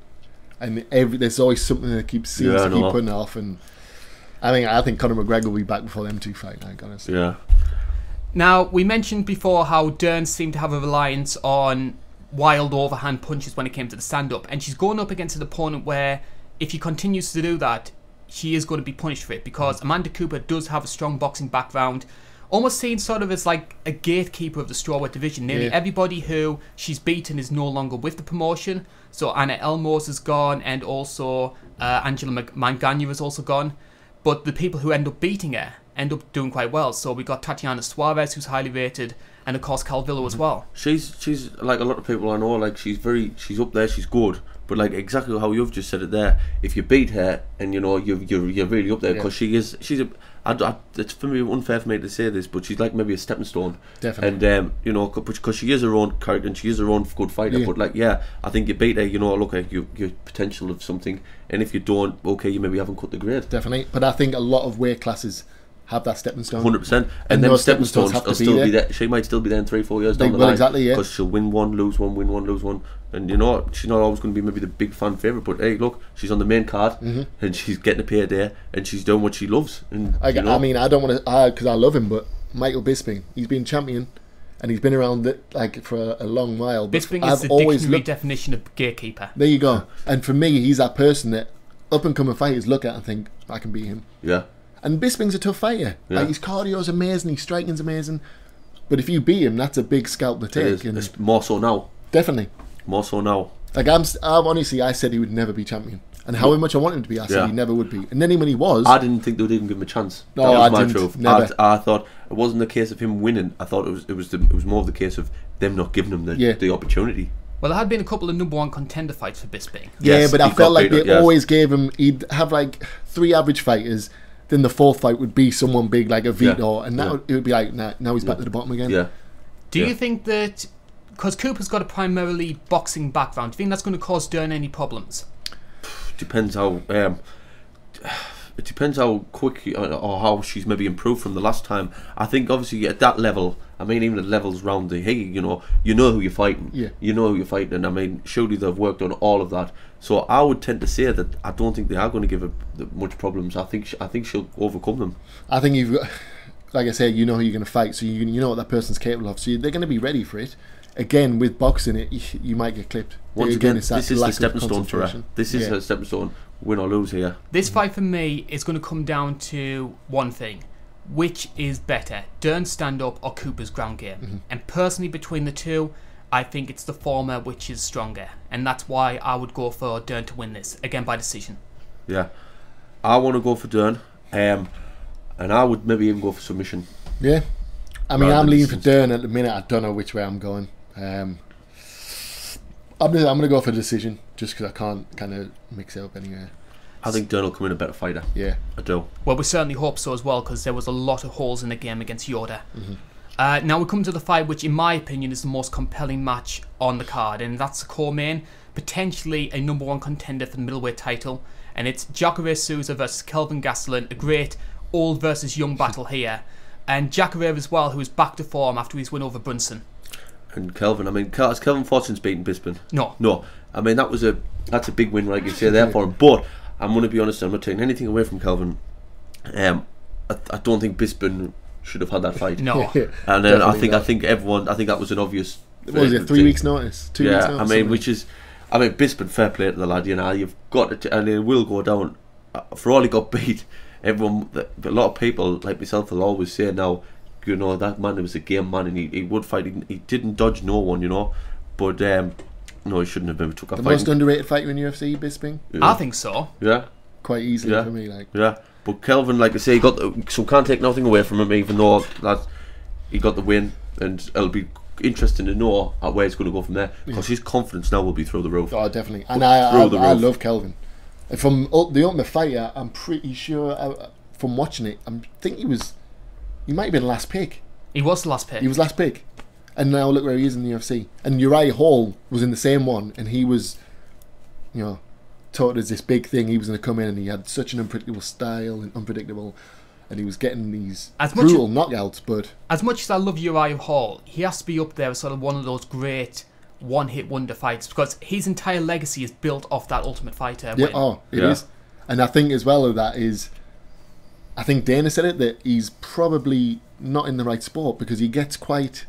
And there's always something that keeps putting off. And I think Conor McGregor will be back before them two fight, like, honestly. Yeah. Now, we mentioned before how Dern seemed to have a reliance on wild overhand punches when it came to the stand-up. And she's going up against an opponent where if she continues to do that, she is going to be punished for it, because Amanda Cooper does have a strong boxing background, almost seen sort of as like a gatekeeper of the strawweight division. Nearly everybody who she's beaten is no longer with the promotion. So Anna Elmos is gone, and also Angela Mangano is also gone. But the people who end up beating her end up doing quite well. So we got Tatiana Suarez, who's highly rated, and of course Calvillo as well. She's like a lot of people I know. Like she's up there. She's good. But like exactly how you've just said it there, if you beat her and you know you're really up there, because she's it's for me unfair for me to say this, but she's like maybe a stepping stone. Definitely. And you know, because she is her own character and she is her own good fighter. But like I think you beat her, you know, look at your potential of something, and if you don't, okay, you maybe haven't cut the grade. Definitely. But I think a lot of weight classes have that stepping stone. 100%. And then stepping stones will still be there. She might still be there in 3-4 years down the line. Exactly, yeah. Because she'll win one, lose one, win one, lose one. And you know, she's not always going to be maybe the big fan favourite, but hey, look, she's on the main card and she's getting a payday and she's doing what she loves. And I mean, I don't want to, because I love him, but Michael Bisping, he's been champion and he's been around for a long while. Bisping is the dictionary definition of gatekeeper. There you go. And for me, he's that person that up and coming fighters look at and think, I can beat him. Yeah. And Bisping's a tough fighter. Yeah. Like, his cardio's amazing, his striking's amazing. But if you beat him, that's a big scalp to take. And it's more so now. Definitely. More so now. Like honestly, I said he would never be champion. And however much I wanted him to be, I said he never would be. And then when he was, I didn't think they would even give him a chance. No, that was I my didn't. truth. Never. I thought it wasn't the case of him winning. I thought it was more of the case of them not giving him the opportunity. Well, there had been a couple of number one contender fights for Bisping. Yeah, but I felt like they always gave him. He'd have like 3 average fighters. Then the 4th fight would be someone big like a Vito, and now it would be like, now he's back to the bottom again. Yeah. Do you think that, because Cooper's got a primarily boxing background, do you think that's going to cause Dern any problems? Depends how. It depends how quick or how she's maybe improved from the last time. I think obviously at that level, I mean even at levels round the you know who you're fighting. Yeah. You know who you're fighting, and I mean surely they've worked on all of that. So I would tend to say that I don't think they are going to give her much problems. I think she'll overcome them. I think you've got, like I said, you know who you're going to fight, so you know what that person's capable of. So they're going to be ready for it. Again, with boxing, you might get clipped. Once again, this is the stepping stone for her. This is her stepping stone. Win or lose here. This fight for me is going to come down to one thing: which is better, Dern's stand-up or Cooper's ground game? And personally, between the two, I think it's the former which is stronger, and that's why I would go for Dern to win this, again by decision. Yeah, I want to go for Dern. and I would maybe even go for submission. Yeah, I mean, I'm leaning for Dern at the minute. I don't know which way I'm going. I'm gonna go for decision just because I can't kind of mix it up anywhere. I think Dern will come in a better fighter. Yeah, I do. Well, we certainly hope so as well, because there was a lot of holes in the game against Yoda. Now we come to the fight which, in my opinion, is the most compelling match on the card, and that's the co-main, potentially a #1 contender for the middleweight title, and it's Jacare Souza versus Kelvin Gastelum, a great old versus young battle here, and Jacare as well, who is back to form after his win over Brunson. And Kelvin, I mean, has Kelvin fought since beating Bisping? No. I mean, that's a big win, like you say, there for him. But I'm going to be honest, I'm not taking anything away from Kelvin. I don't think Bisping should have had that fight. No. And then I think that was an obvious. What was it? 3 weeks notice? 2 weeks notice? I mean, Bisping, fair play to the lad. You know, you've got it, and it will go down. For all he got beat, a lot of people like myself will always say now, you know, that man was a game man, and he would fight. He didn't dodge no one, you know. But no, he shouldn't have been took a fight. The most underrated fighter in UFC, Bisping. Yeah. I think so. Yeah. Quite easily for me, like. Yeah. But Kelvin, like I say, so can't take nothing away from him, even though that he got the win, and it'll be interesting to know where he's going to go from there, because his confidence now will be through the roof. Oh, definitely. And I love Kelvin. From the Ultimate Fighter, I'm pretty sure from watching it, I think he might have been the last pick. He was the last pick. He was last pick, and now look where he is in the UFC. And Uriah Hall was in the same one, and he was, you know, taught as this big thing. He was going to come in, and he had such an unpredictable style and he was getting these brutal knockouts. But as much as I love Uriah Hall, he has to be up there as sort of one of those great one-hit wonder fights, because his entire legacy is built off that Ultimate Fighter win. It is. And I think as well of that is, I think Dana said it, that he's probably not in the right sport, because he gets quite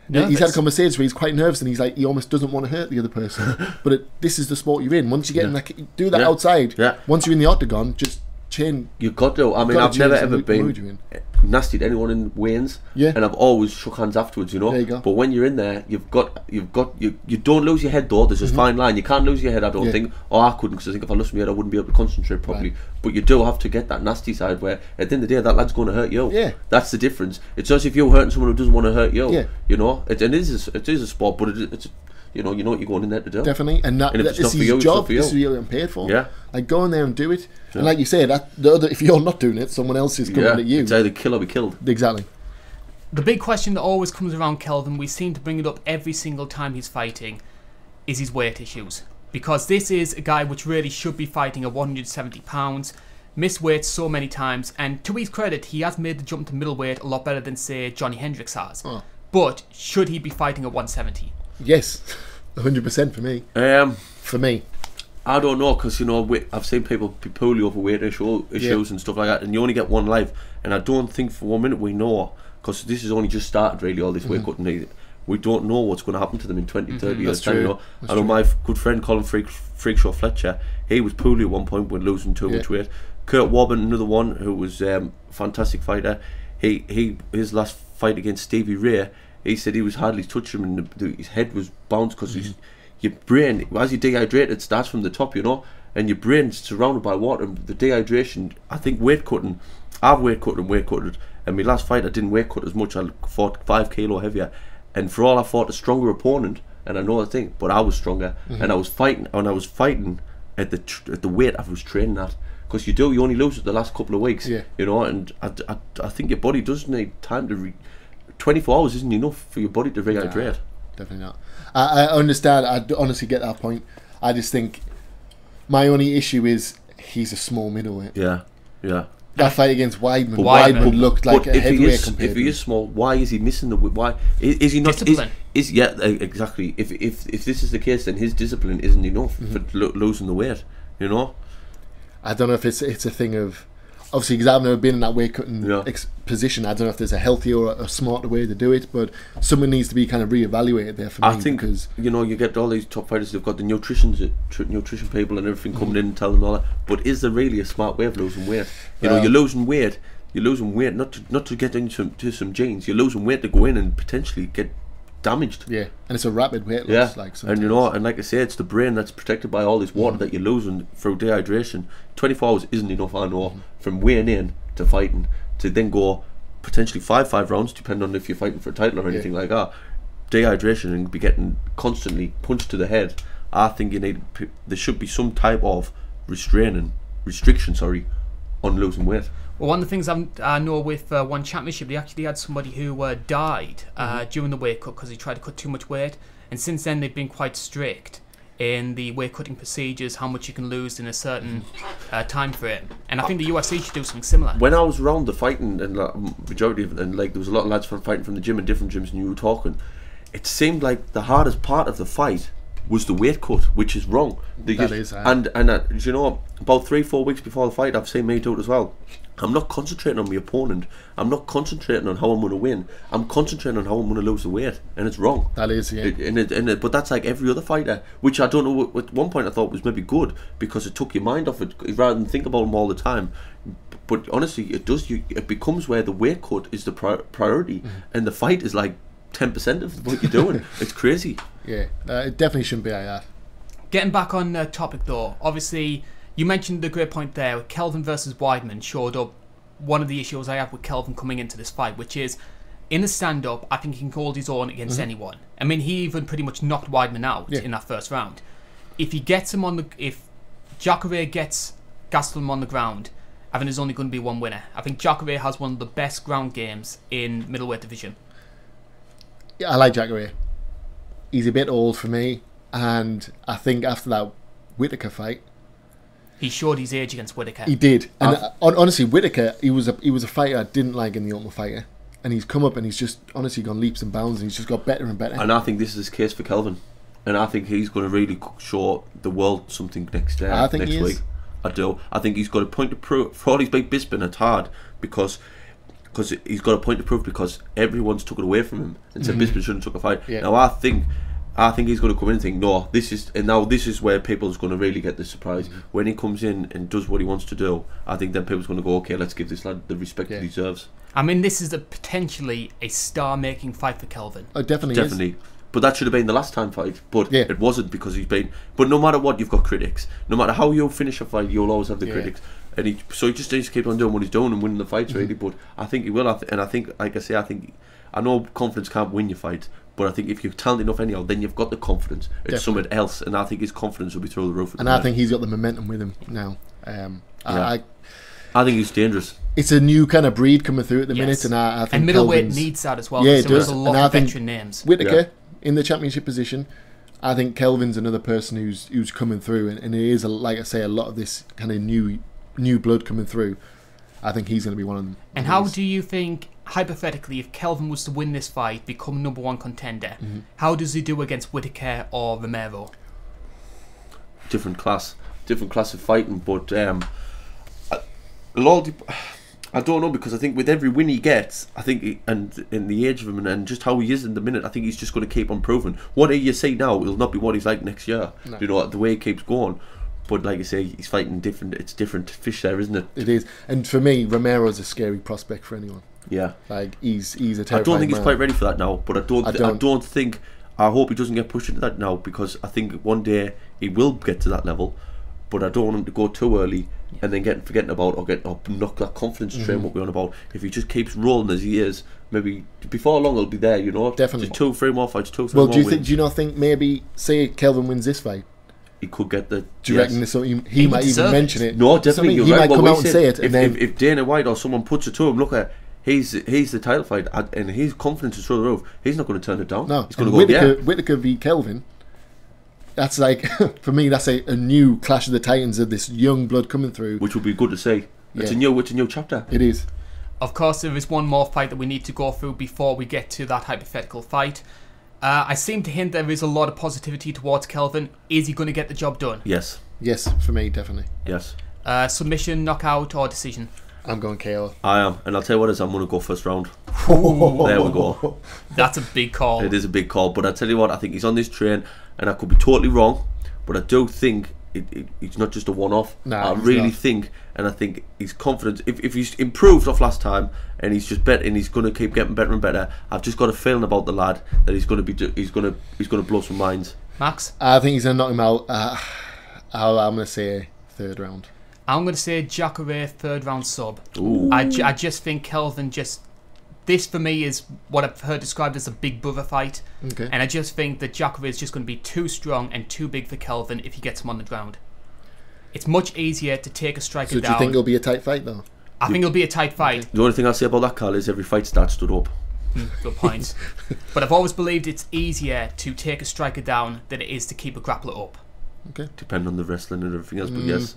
nervous. He's had conversations where he's quite nervous, and he's like, he almost doesn't want to hurt the other person. But this is the sport you're in. Once you get in that, do that outside. Once you're in the octagon, just chain. You've got to. I mean, I've never ever been nasty to anyone in weigh-ins, and I've always shook hands afterwards, you know. There you go. But when you're in there, you don't lose your head though. There's a fine line. You can't lose your head, I don't think. Or I couldn't, because I think if I lost my head, I wouldn't be able to concentrate properly. Right. But you do have to get that nasty side, where at the end of the day, that lad's going to hurt you. Yeah, that's the difference. It's as if you're hurting someone who doesn't want to hurt you. Yeah. You know, it is a sport, but it's. You know what you're going in there to do. Definitely, and this is his job. This is what you're getting paid for. Yeah, like go in there and do it. Yeah. And like you say, if you're not doing it, someone else is coming at you. It's either kill or be killed. Exactly. The big question that always comes around Kelvin, we seem to bring it up every single time he's fighting, is his weight issues. Because this is a guy which really should be fighting at 170 pounds, missed weight so many times, and to his credit, he has made the jump to middleweight a lot better than, say, Johnny Hendricks has. Oh. But should he be fighting at 170? Yes, 100% for me. For me, I don't know, because you know, I've seen people be poorly overweight issues and stuff like that, and you only get one life. And I don't think for 1 minute we know, because this has only just started really, all this weight cutting. We don't know what's going to happen to them in 20, 30 years time. You know? I know my good friend Colin Freakshaw Fletcher, he was poorly at one point when losing too much weight. Kurt Warbin, another one who was a fantastic fighter, his last fight against Stevie Ray, he said he was hardly touching him, and his head was bounced, because your brain, as you dehydrate, it starts from the top, you know, and your brain's surrounded by water, and the dehydration. I think weight cutting, I've weight cutted, and my last fight I didn't weight cut as much. I fought 5 kilo heavier, and for all I fought a stronger opponent, and I know the thing, but I was stronger, and I was fighting at the weight I was training at. Because you only lose it the last couple of weeks, you know, and I think your body does need time to 24 hours isn't enough for your body to rehydrate. Definitely not. I understand. I honestly get that point. I just think my only issue is he's a small middleweight. Yeah. That fight against Weidman looked like a heavyweight compared. If he is small, why is he missing the? Why is he not? Discipline. Exactly. If this is the case, then his discipline isn't enough for losing the weight. You know. I don't know if it's a thing of, obviously, because I've never been in that weight cutting position. I don't know if there's a healthier or a smarter way to do it, but someone needs to be kind of reevaluated there for me. I think, because you know, you get all these top fighters, they've got the nutrition people and everything coming in and telling them all that. But is there really a smart way of losing weight? You know, you're losing weight not to get into some genes. You're losing weight to go in and potentially get damaged. Yeah, and it's a rapid weight loss. And you know, and like I say, it's the brain that's protected by all this water that you're losing through dehydration. 24 hours isn't enough, I know, from weighing in to fighting. to then go potentially 5 rounds, depending on if you're fighting for a title or anything like that. Dehydration and be getting constantly punched to the head. I think there should be some type of restriction, on losing weight. Well, one of the things I know with one championship, they actually had somebody who died during the weight cut because he tried to cut too much weight, and since then they've been quite strict in the weight cutting procedures, how much you can lose in a certain time frame. And I think the UFC should do something similar. When I was around the fighting, and majority of it, and like there was a lot of lads from fighting from the gym in different gyms, and you were talking, it seemed like the hardest part of the fight was the weight cut, which is wrong. That is, and you know, about 3-4 weeks before the fight, I've seen me do it as well. I'm not concentrating on my opponent. I'm not concentrating on how I'm going to win. I'm concentrating on how I'm going to lose the weight, and it's wrong. That is, yeah. But that's like every other fighter, which I don't know. At one point, I thought was maybe good because it took your mind off it rather than think about them all the time. But honestly, it does. It becomes where the weight cut is the priority, and the fight is like 10% of what you're doing. It's crazy. Yeah, it definitely shouldn't be like that. Getting back on topic though, obviously you mentioned the great point there. Kelvin versus Weidman showed up one of the issues I have with Kelvin coming into this fight, which is in the stand-up, I think he can hold his own against anyone. I mean, he even pretty much knocked Weidman out in that first round. If he gets him if Jacare gets Gastelum on the ground, I think there's only going to be one winner. I think Jacare has one of the best ground games in middleweight division. Yeah, I like Jacare. He's a bit old for me, and I think after that Whittaker fight, he showed his age against Whittaker. He did, and honestly, Whittaker, he was a fighter I didn't like in the Ultimate Fighter, and he's come up and he's just honestly gone leaps and bounds, and he's just got better and better. And I think this is his case for Kelvin, and I think he's going to really show the world something next week. I do. I think he's got a point to prove. For all he's beat Bisping, it's hard because he's got a point to prove because everyone's took it away from him and said Bisping shouldn't have took a fight. Yeah. Now I think he's going to come in and think, no, this is where people's going to really get the surprise. When he comes in and does what he wants to do, I think then people's going to go, okay, let's give this lad the respect he deserves. I mean, this is potentially a star-making fight for Kelvin. Oh, definitely is. But that should have been the last time fight. But it wasn't because he's been. But no matter what, you've got critics. No matter how you finish a fight, you'll always have the critics. And he just needs to keep on doing what he's doing and winning the fights, really. But I think he will. And I think, like I say, I know confidence can't win your fight. But I think if you're talented enough anyhow, then you've got the confidence. It's something else. And I think his confidence will be through the roof. And I think he's got the momentum with him now. I think he's dangerous. It's a new kind of breed coming through at the minute. And I think middleweight needs that as well. Yeah, it does. There's a lot of veteran names. Whittaker in the championship position. I think Kelvin's another person who's coming through. And it is, like I say, a lot of this kind of new blood coming through. I think he's going to be one of them. And how do you think, hypothetically, if Kelvin was to win this fight, become #1 contender, how does he do against Whittaker or Romero? Different class of fighting, but I don't know, because I think with every win he gets, I think, and in the age of him and just how he is in the minute, I think he's just going to keep on proving. What you see now will not be what he's like next year. No. You know, the way he keeps going. But like I say, he's fighting different. It's different fish there, isn't it? It is. And for me, Romero's a scary prospect for anyone. Yeah. Like he's a terrifying I don't think man. he's quite ready for that now. But I don't think. I hope he doesn't get pushed into that now, because I think one day he will get to that level. But I don't want him to go too early and then forgetting about or knock that confidence train what we're on about. If he just keeps rolling as he is, maybe before long he'll be there. You know, definitely. Just 2-3 more fights, 2-3 more. Well, do you not think maybe say Kelvin wins this fight? He could get the. Do you reckon he might even mention it? No, definitely. He might come out and say it. If Dana White or someone puts it to him, look at he's the title fight and his confidence is through the roof. He's not going to turn it down. No, he's going to go. Whittaker v Kelvin. That's like for me. That's a new clash of the titans of this young blood coming through, which will be good to see. It's a new chapter. It is. Of course, there is one more fight that we need to go through before we get to that hypothetical fight. I seem to hint there is a lot of positivity towards Kelvin. Is he going to get the job done? Yes. Yes, for me, definitely. Yes. Submission, knockout, or decision? I'm going KO. I am. And I'll tell you what, I'm going to go first round. There we go. That's a big call. It is a big call. But I tell you what, I think he's on this train, and I could be totally wrong, but I do think it's not just a one-off. No, I really think, and I think he's confident. If he's improved off last time, and he's just better, and he's going to keep getting better and better, I've just got a feeling about the lad that he's going to blow some minds. Max? I think he's going to knock him out. I'm going to say third round. I'm going to say Jacare third round sub. Ooh. I just think Kelvin this for me is what I've heard described as a big brother fight. Okay. And I just think that Jacare is just going to be too strong and too big for Kelvin if he gets him on the ground. It's much easier to take a striker down. So do you think it'll be a tight fight though? I think it'll be a tight fight. The only thing I'll say about that, Carl, is every fight starts stood up. Good points. But I've always believed it's easier to take a striker down than it is to keep a grappler up. Okay. Depending on the wrestling and everything else, but yes.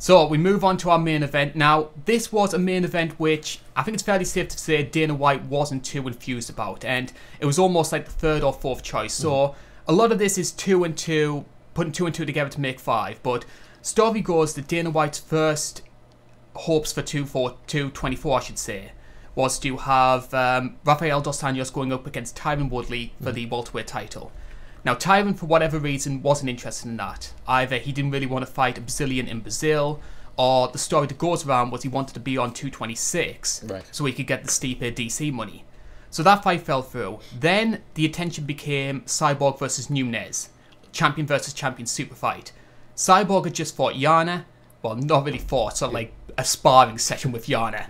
So we move on to our main event. Now, this was a main event which I think it's fairly safe to say Dana White wasn't too enthused about, and it was almost like the third or fourth choice. So a lot of this is 2 and 2, putting 2 and 2 together to make 5. But story goes that Dana White's first hopes for 224, I should say, was to have Rafael dos Anjos going up against Tyron Woodley for the welterweight title. Now, Tyron, for whatever reason, wasn't interested in that. Either he didn't really want to fight a Brazilian in Brazil, or the story that goes around was he wanted to be on 226, so he could get the Stipe DC money. So that fight fell through. Then the attention became Cyborg versus Nunes, champion versus champion super fight. Cyborg had just fought Yana, well, not really fought, sort of like a sparring session with Yana,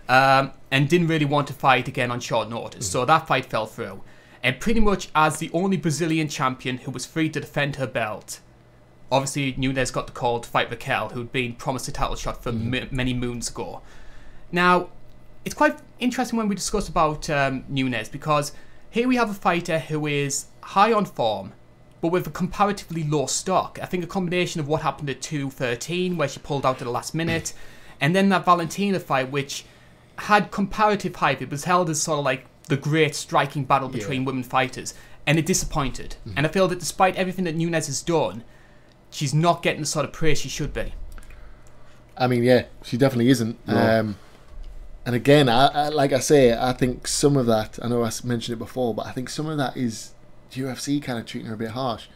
and didn't really want to fight again on short notice. So that fight fell through. And pretty much as the only Brazilian champion who was free to defend her belt, obviously Nunes got the call to fight Raquel, who'd been promised a title shot from many moons ago. Now, it's quite interesting when we discuss about Nunes, because here we have a fighter who is high on form, but with a comparatively low stock. I think a combination of what happened at 213, where she pulled out at the last minute, and then that Valentina fight, which had comparative hype. It was held as sort of like the great striking battle between women fighters, and it disappointed. And I feel that despite everything that Nunes has done, she's not getting the sort of praise she should be. I mean, yeah, she definitely isn't. No. And again, I like I say, I think some of that, I know I mentioned it before, but I think some of that is UFC kind of treating her a bit harsh.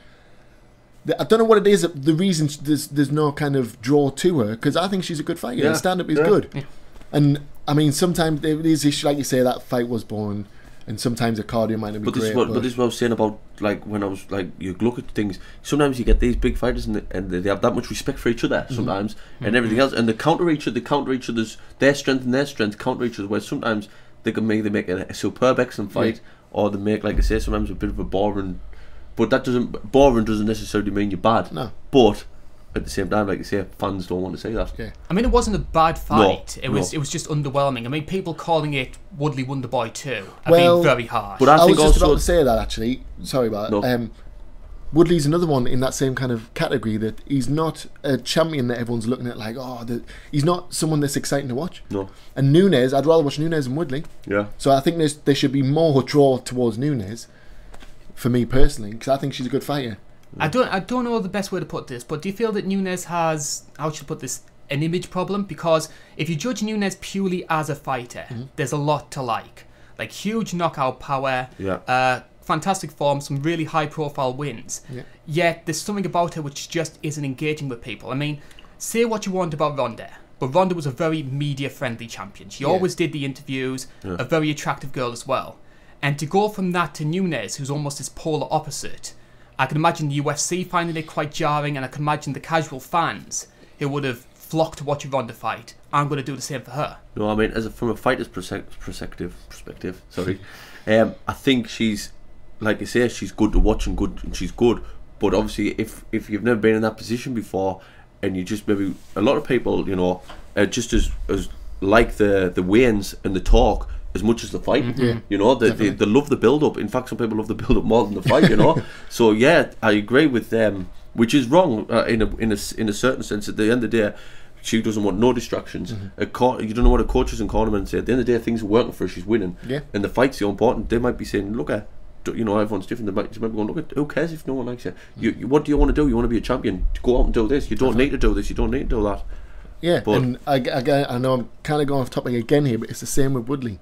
I don't know what it is. The reason there's no kind of draw to her, because I think she's a good fighter. Yeah. Stand-up is good. Yeah. And I mean, sometimes there is issues, like you say, that fight was boring, and sometimes the cardio might not be great. But this is what I was saying about, like, when I was like, you look at things. Sometimes you get these big fighters, and they have that much respect for each other. Sometimes, and everything else, and they counter each other's their strength and their strength counter each other. Where sometimes they can make a superb excellent fight, or they make, like I say, sometimes a bit of a boring. But boring doesn't necessarily mean you're bad. No. But at the same time, like you say, fans don't want to say that. Yeah. I mean, it wasn't a bad fight. It was just underwhelming. I mean, people calling it Woodley Wonderboy 2 have been very harsh. But I was just about to say that, actually. Sorry about that. Woodley's another one in that same kind of category, that he's not a champion that everyone's looking at like, he's not someone that's exciting to watch. No. And Nunes, I'd rather watch Nunes than Woodley. Yeah. So I think there should be more draw towards Nunes, for me personally, because I think she's a good fighter. I don't know the best way to put this, but do you feel that Nunes has, how should I put this, an image problem? Because if you judge Nunes purely as a fighter, there's a lot to like. Like huge knockout power, fantastic form, some really high profile wins. Yeah. Yet there's something about her which just isn't engaging with people. I mean, say what you want about Ronda, but Ronda was a very media friendly champion. She always did the interviews, a very attractive girl as well. And to go from that to Nunes, who's almost this polar opposite, I can imagine the UFC finding it quite jarring, and I can imagine the casual fans who would have flocked to watch a Ronda fight. I'm going to do the same for her. No, I mean, from a fighter's perspective, sorry, I think she's, like you say, she's good to watch and she's good. But obviously, if you've never been in that position before, and you just maybe, a lot of people, you know, just as like the weigh-ins and the talk as much as the fight. You know, they love the build-up. In fact, some people love the build-up more than the fight, you know. So yeah, I agree with them, which is wrong in a certain sense. At the end of the day, she doesn't want no distractions. You don't know what a coaches and cornermen say. At the end of the day, things are working for her. She's winning, and the fight's so important. They might be saying, look at, you know, everyone's different. They might be going, look at, who cares if no one likes you? What do you want to do? You want to be a champion? Go out and do this. You don't need to do this. You don't need to do that. Yeah, but, and I know I'm kind of going off topic again here, but it's the same with Woodley.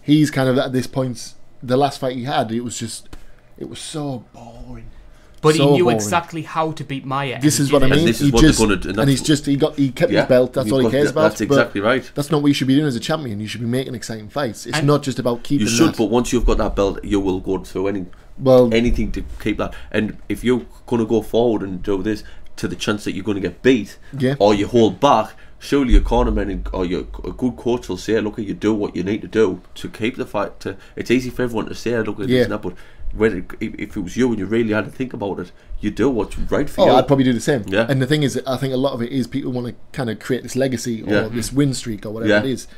He's kind of at this point, the last fight he had, it was so boring. But he knew exactly how to beat Maya. This is what I mean. And this is what they're going to do. And he kept his belt. That's all he cares about. That's exactly right. That's not what you should be doing as a champion. You should be making exciting fights. It's not just about keeping. You should, but once you've got that belt, you will go through anything to keep that. And if you're going to go forward and do this, to the chance that you're going to get beat, Yeah. or you hold back, surely your cornerman or a good coach will say, look, you do what you need to do to keep the fight. It's easy for everyone to say, look, this and that, but if it was you and you really had to think about it, you do what's right for you. I'd probably do the same. Yeah. And the thing is, I think a lot of it is people want to kind of create this legacy or this win streak or whatever it is.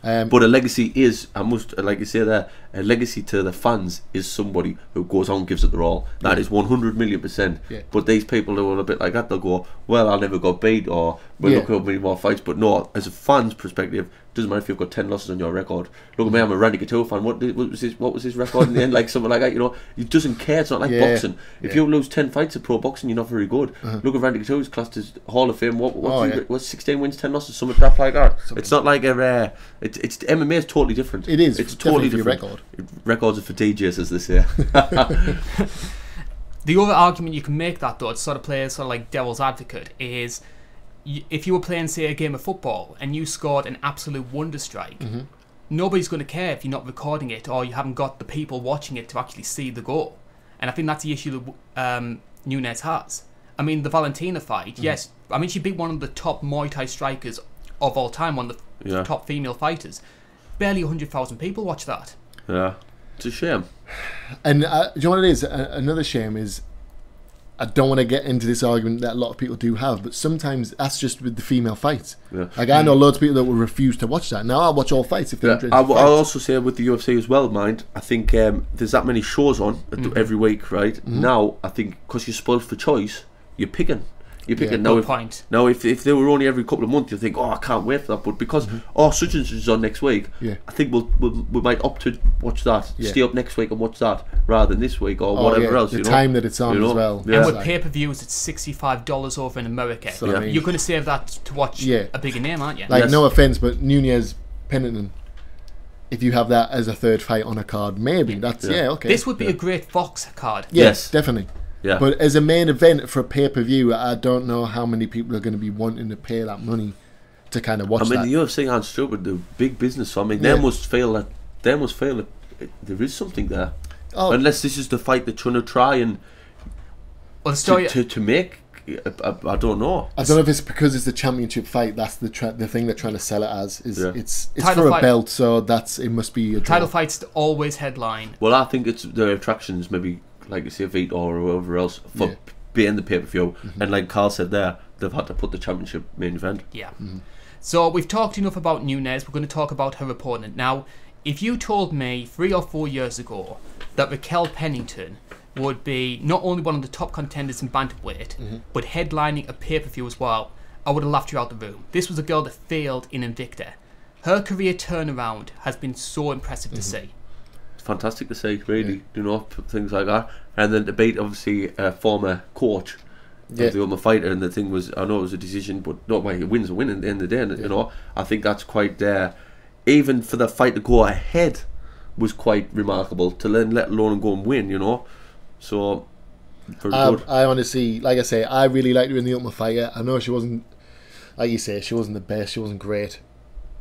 But a legacy is, I must, like you say there, a legacy to the fans is somebody who goes on and gives it their all. That is 100,000,000%. Yeah. But these people who are a bit like that, they'll go, well, I never got beat, or well, look how many more fights. But no, as a fan's perspective, it doesn't matter if you've got 10 losses on your record. Look at me, I'm a Randy Couture fan. What was his record in the end? Like something like that, you know. He doesn't care. It's not like boxing. If you lose 10 fights in pro boxing, you're not very good. Look at Randy Couture, who's classed as Hall of Fame. What's 16 wins, 10 losses, something like that. It's not like a it's MMA is totally different. It is. It's totally different. Record. Records are for DJs, as they say. The other argument you can make that, though, to sort of play sort of like devil's advocate, is if you were playing, say, a game of football and you scored an absolute wonder strike, nobody's going to care if you're not recording it or you haven't got the people watching it to actually see the goal. And I think that's the issue that Nunes has. I mean, the Valentina fight, yes, I mean, she beat one of the top Muay Thai strikers of all time, one of the top female fighters. Barely 100,000 people watch that. Yeah, it's a shame. And do you know what it is? Another shame is, I don't want to get into this argument that a lot of people do have, but sometimes that's just with the female fights. Yeah. Like, I know loads of people that will refuse to watch that. Now I'll watch all fights if they're interested. I'll also say with the UFC as well, mind, I think there's that many shows on every week, right? Now, I think because you're spoiled for choice, you're picking. Now, if they were only every couple of months, you think, oh, I can't wait for that. But because such and such is on next week, I think we might opt to watch that, stay up next week and watch that rather than this week or whatever else. The time that it's on as well. And with pay-per-views, it's $65 over in America. So you're going to save that to watch a bigger name, aren't you? Like, no offense, but Nunes Pennington, if you have that as a third fight on a card, maybe that's okay. This would be a great Fox card. Yes, definitely. Yeah. But as a main event for a pay-per-view, I don't know how many people are going to be wanting to pay that money to kind of watch that. I mean, the UFC aren't stupid. They're big business. So, I mean, they must feel that there is something there. Unless this is the fight they're trying to try and to make. I don't know. I don't know if it's because it's the championship fight. That's the thing they're trying to sell it as. It's title for fight, a belt, so it must be a draw. Title fights always headline. Well, I think it's the attractions, maybe like you say, Vito or whoever else for being the pay-per-view. And like Carl said there, they've had to put the championship main event. Yeah. So we've talked enough about Nunes. We're going to talk about her opponent now. If you told me 3 or 4 years ago that Raquel Pennington would be not only one of the top contenders in bantamweight, but headlining a pay-per-view as well, I would have laughed you out the room. This was a girl that failed in Invicta. Her career turnaround has been so impressive to see. It's fantastic to see, really, things like that. And then to beat, obviously, a former coach of the other fighter, and the thing was, I know it was a decision, but a win's a win at the end of the day, and, I think that's quite, even for the fight to go ahead was quite remarkable, to then let alone go and win, So, very good. I honestly, like I say, I really liked her in the Ultimate Fighter. I know she wasn't, like you say, she wasn't the best, she wasn't great.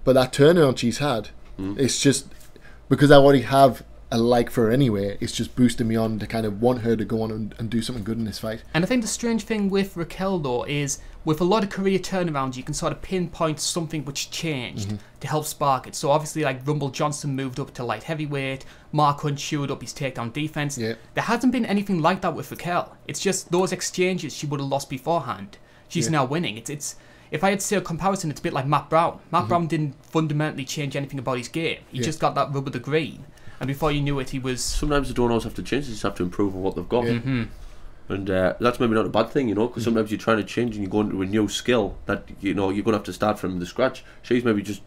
But that turnaround she's had, it's just, because I already have a like for her anyway, it's just boosting me on to kind of want her to go on and do something good in this fight. And I think the strange thing with Raquel, though, is with a lot of career turnarounds, you can sort of pinpoint something which changed to help spark it. So obviously, like, Rumble Johnson moved up to light heavyweight, Mark Hunt shored up his takedown defense. There hasn't been anything like that with Raquel. It's just those exchanges she would have lost beforehand. She's now winning. It's if I had to say a comparison, it's a bit like Matt Brown. Matt Brown didn't fundamentally change anything about his game. He just got that rub of the green. And before you knew it, he was... Sometimes they don't always have to change, they just have to improve on what they've got. And that's maybe not a bad thing, because sometimes you're trying to change and you go into a new skill that, you're going to have to start from the scratch. She's maybe just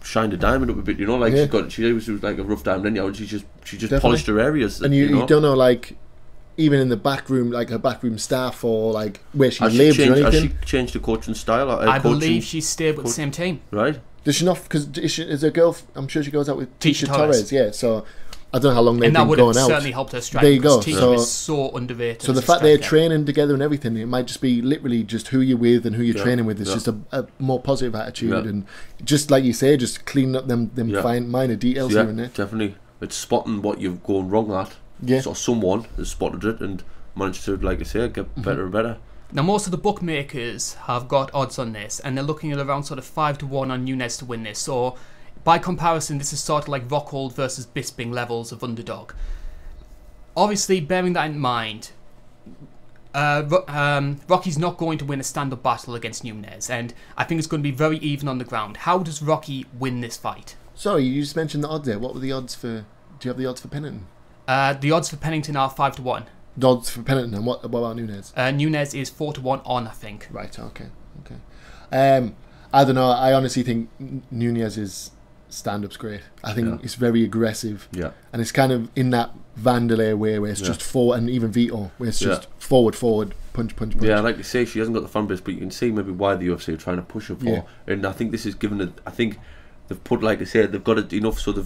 shined a diamond up a bit, like she was like a rough diamond anyhow, and she just polished her areas. And you don't know, like, even in the back room, like her backroom staff or like where she lives or anything. Has she changed the coaching style? I believe she stayed with the same team. Right. Does she not? Because is a girl? I'm sure she goes out with Tisha Torres. Yeah, so I don't know how long they've been going out. And that would have certainly helped her strike. There you go. Tisha is so underrated. So the fact they're training together and everything, it might just be literally just who you're with and who you're training with. It's just a more positive attitude and just like you say, just cleaning up them fine minor details here and there. Definitely, it's spotting what you've gone wrong at. Yeah. So someone has spotted it and managed to, like I say, get better and better. Now, most of the bookmakers have got odds on this, and they're looking at around sort of 5-1 on Nunes to win this. So, by comparison, this is sort of like Rockhold versus Bisping levels of underdog. Obviously, bearing that in mind, Rocky's not going to win a stand-up battle against Nunes, and I think it's going to be very even on the ground. How does Rocky win this fight? Sorry, you just mentioned the odds there. What were the odds for... Do you have the odds for Pennington? The odds for Pennington are 5-1. The odds for Pennington, and what about Nunes? Nunes is 4-1 on, I think. Right, okay. I don't know, I honestly think Nunes' stand-up's great. I think it's very aggressive. Yeah. And it's kind of in that Vanderlei way where it's just forward, and even Vito, where it's just forward, punch. Yeah, like you say, she hasn't got the fan base, but you can see maybe why the UFC are trying to push her for. Yeah. And I think this is given it, I think they've put, like I said, they've got it enough so they're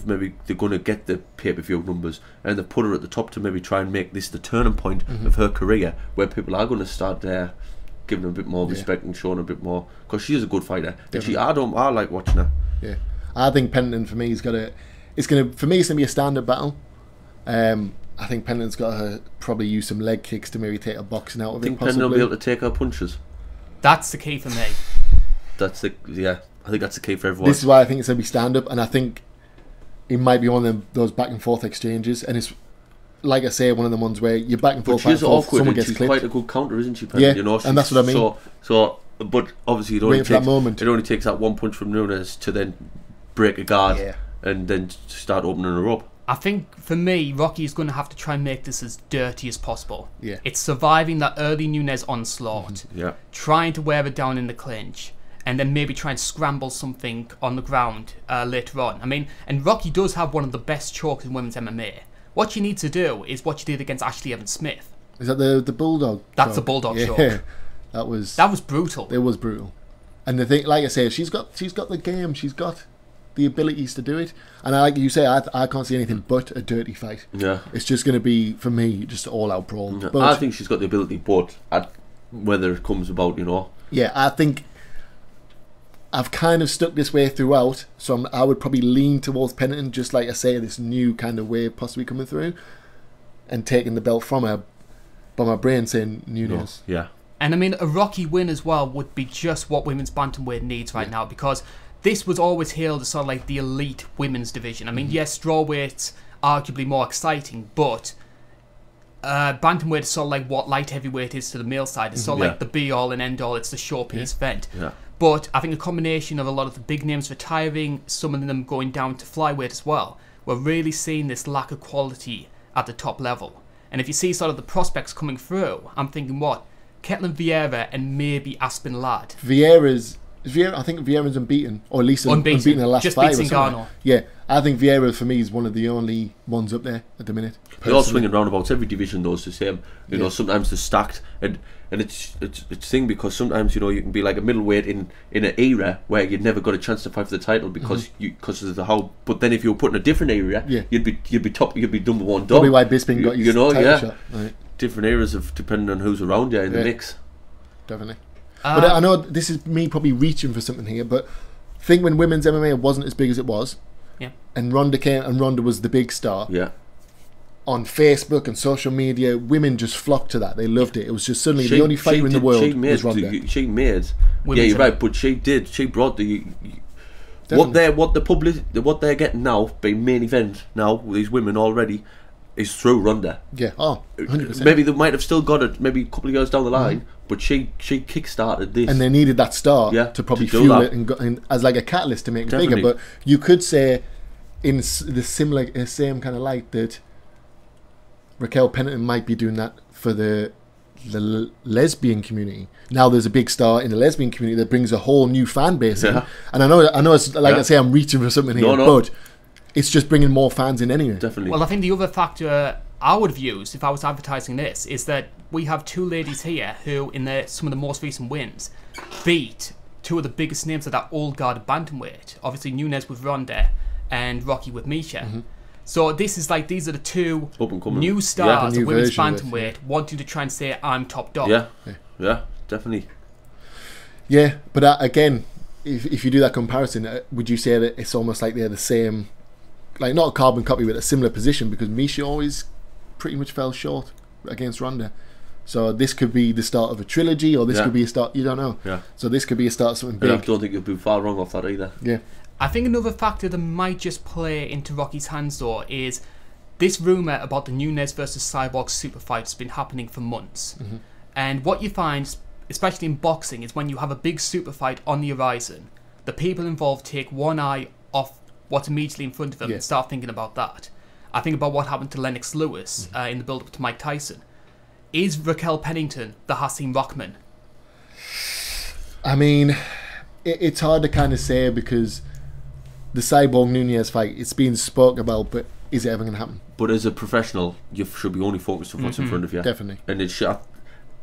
going to get the pay-per-view numbers, and they've put her at the top to maybe try and make this the turning point of her career, where people are going to start giving her a bit more respect and showing her a bit more, because she is a good fighter. Definitely. And I like watching her. Yeah, I think Pennington for me it's gonna be a stand-up battle. I think Pennington's got to probably use some leg kicks to maybe take a boxing out of it. I think Pennington will be able to take her punches. That's the key for me. I think that's the key for everyone. This is why I think it's going to be stand-up, and I think it might be one of those back-and-forth exchanges, and it's, like I say, one of the ones where you're back and forth, but she's awkward, someone and gets she's clipped. quite a good counter, isn't she, Yeah, you know, and that's what I mean. So, but obviously it only takes that one punch from Nunes to then break a guard and then start opening her up. I think, for me, Rocky's going to have to try and make this as dirty as possible. Yeah. It's surviving that early Nunes onslaught, trying to wear it down in the clinch, and then maybe try and scramble something on the ground later on. I mean, and Rocky does have one of the best chokes in women's MMA. What you need to do is what you did against Ashley Evans-Smith. Is that the bulldog? That's the bulldog choke. Yeah, that was brutal. It was brutal. And the thing, like I say, she's got the game. She's got the abilities to do it. And like you say, I can't see anything but a dirty fight. Yeah, it's just going to be, for me, just all-out brawl. Yeah. But I think she's got the ability, but whether it comes about, you know. Yeah, I think I've kind of stuck this way throughout, so I would probably lean towards Pennington, just like I say, this new kind of wave possibly coming through, and taking the belt from her. But my brain saying Nunes. No. Yeah. And I mean, a Rocky win as well would be just what women's bantamweight needs right now, because this was always hailed as sort of like the elite women's division. I mean, yes, strawweight's arguably more exciting, but bantamweight is sort of like what light heavyweight is to the male side. It's sort of like the be-all and end-all. It's the showpiece event. Yeah. But I think a combination of a lot of the big names retiring, some of them going down to flyweight as well, we're really seeing this lack of quality at the top level. And if you see sort of the prospects coming through, I'm thinking what? Ketlin Vieira and maybe Aspen Ladd. I think Vieira's unbeaten, or at least unbeaten in the last 5 or something. Yeah, I think Vieira for me is one of the only ones up there at the minute. They're all swinging roundabouts. Every division does the same. You know, sometimes they're stacked, and it's thing because sometimes, you know, you can be like a middleweight in an era where you'd never got a chance to fight for the title because of the how. But then if you were put in a different area, you'd be top. You'd be number one dog. Probably why Bisping got his title shot. Right. Different eras of depending on who's around you in the mix. Definitely. But I know this is me probably reaching for something here, but I think when women's MMA wasn't as big as it was, and Ronda came, and Ronda was the big star. Yeah. On Facebook and social media, women just flocked to that. They loved it. It was just suddenly the only fighter in the world was Ronda. She made. Yeah, you're right, but she did. She brought the what they're getting now, being main event now with these women already, is through Ronda. Yeah. Oh, 100%. Maybe they might have still got it. Maybe a couple of years down the line, but she kick-started this, and they needed that start to probably fuel it and as like a catalyst to make it bigger. But you could say, in the same kind of light, that Raquel Pennington might be doing that for the lesbian community. Now there's a big star in the lesbian community that brings a whole new fan base in. And I know it's like I say, I'm reaching for something here, but it's just bringing more fans in anyway. Definitely. Well, I think the other factor I would have used if I was advertising this is that we have 2 ladies here who, in some of the most recent wins, beat 2 of the biggest names of that old guard bantamweight. Obviously, Nunes with Ronda and Rocky with Misha. So this is like, these are the 2 new stars of women's bantamweight wanting to try and say, I'm top dog. Yeah, definitely. Yeah, but again, if you do that comparison, would you say that it's almost like they're the same, like not a carbon copy, but a similar position, because Misha always pretty much fell short against Ronda. So this could be the start of a trilogy, or this could be a start. You don't know. Yeah. So this could be a start of something big. I don't think you'll be far wrong off that either. Yeah. I think another factor that might just play into Rocky's hands, though, is this rumour about the Nunes versus Cyborg super fight has been happening for months. And what you find, especially in boxing, is when you have a big super fight on the horizon, the people involved take one eye off what's immediately in front of them and start thinking about that. I think about what happened to Lennox Lewis in the build-up to Mike Tyson. Is Raquel Pennington the Hasim Rockman? I mean, it's hard to kind of say because the Cyborg Nunes fight, it's being spoke about, but is it ever going to happen? But as a professional, you should be only focused on what's in front of you. Definitely. And it's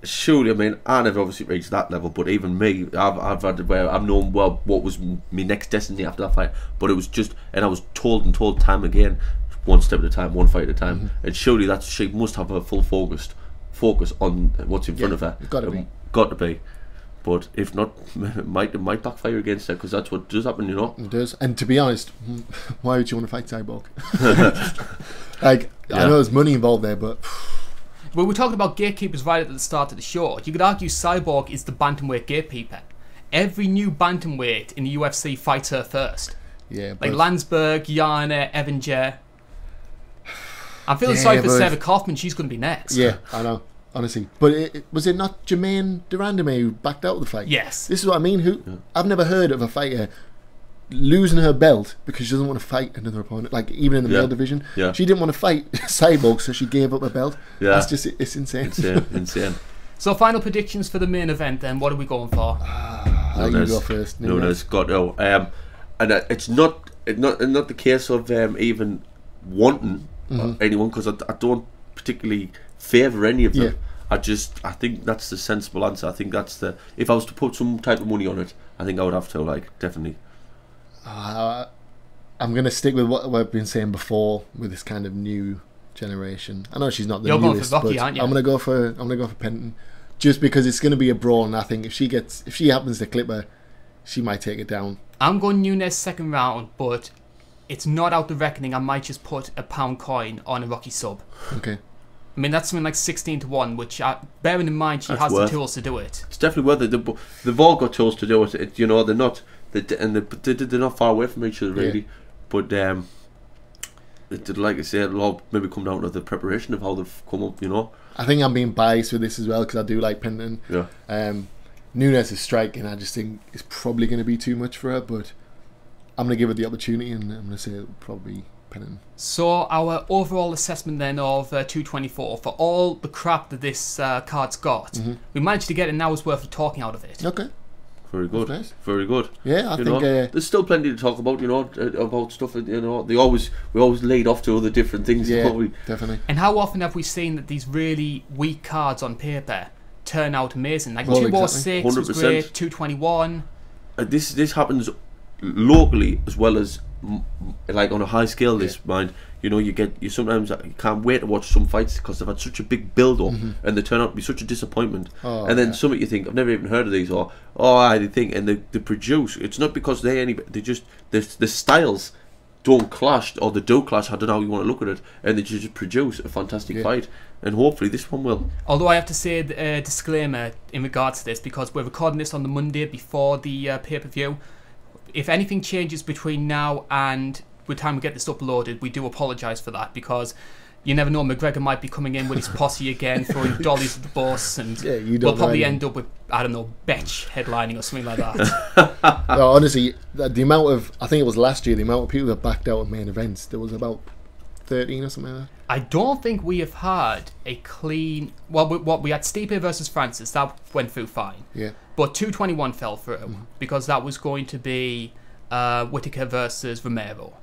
surely, I mean, I never obviously reached that level, but even me, I've had where I've known well what was my next destiny after that fight. But it was just, and I was told time again, one step at a time, one fight at a time. And surely she must have her full focus on what's in front of her. Got to be. Got to be. But if not, it might backfire against her, because that's what does happen, you know. It does. And to be honest, why would you want to fight Cyborg? Like, I know there's money involved there, but Well, we're talking about gatekeepers right at the start of the show. You could argue Cyborg is the bantamweight gatekeeper. Every new bantamweight in the UFC fights her first. Yeah, like Landsberg, Yana, Evinger. I'm feeling sorry for Sarah Kaufman. She's going to be next. Yeah, I know. Honestly, but was it not Jermaine Durandame who backed out of the fight? Yes. This is what I mean. I've never heard of a fighter losing her belt because she doesn't want to fight another opponent. Like even in the male division, she didn't want to fight Cyborg, so she gave up her belt. Yeah, that's just it's insane. Insane. So final predictions for the main event. Then what are we going for? You go first. Nunes got no. And it's not the case of even wanting anyone, because I don't particularly favour any of them. I think that's the sensible answer. I think that's if I was to put some type of money on it, I think I would have to, definitely. I'm going to stick with what I've been saying before with this kind of new generation. I know she's not the You're newest, going for Rocky, but aren't you? I'm going to go for Pennington, just because it's going to be a brawl, and I think if she happens to clip her, she might take it down. I'm going Nunes second round, but it's not out the reckoning. I might just put a pound coin on a Rocky sub. Okay. I mean, that's something like 16-1, which, bearing in mind she has the tools to do it. It's definitely worth it. They've all got tools to do it. They're not, they're not far away from each other, really. But like I said, it'll all maybe come down to the preparation of how they've come up. I think I'm being biased with this as well, because I do like Pennington. Yeah. Nunes is striking. I just think it's probably going to be too much for her, but I'm going to give her the opportunity, and I'm going to say it'll probably be Pennington. So our overall assessment then of 224, for all the crap that this card's got, we managed to get an hour's worth of talking out of it. Okay. Very good. Nice. Very good. Yeah, I think there's still plenty to talk about. About stuff. We always lead off to other different things. Yeah, definitely. And how often have we seen that these really weak cards on paper turn out amazing? Like 206 was great, 221. This happens locally as well as on a high scale. This mind. You sometimes you can't wait to watch some fights because they've had such a big build up and they turn out to be such a disappointment. And then some of you think, I've never even heard of these, or I think, and they produce. It's not because they just the styles don't clash, or they do clash. I don't know how you want to look at it, and they just produce a fantastic fight. And hopefully this one will. Although I have to say a disclaimer in regards to this, because we're recording this on the Monday before the pay-per-view. If anything changes between now and by the time we get this uploaded, we do apologise for that, because you never know, McGregor might be coming in with his posse again, throwing dollies at the boss, and we'll probably end up with, I don't know, Betch headlining or something like that. No, honestly, the amount of, I think it was last year, the amount of people that backed out of main events, there was about 13 or something like that. I don't think we have had a clean, we had Stipe versus Francis, that went through fine. Yeah. But 221 fell through, because that was going to be Whittaker versus Romero.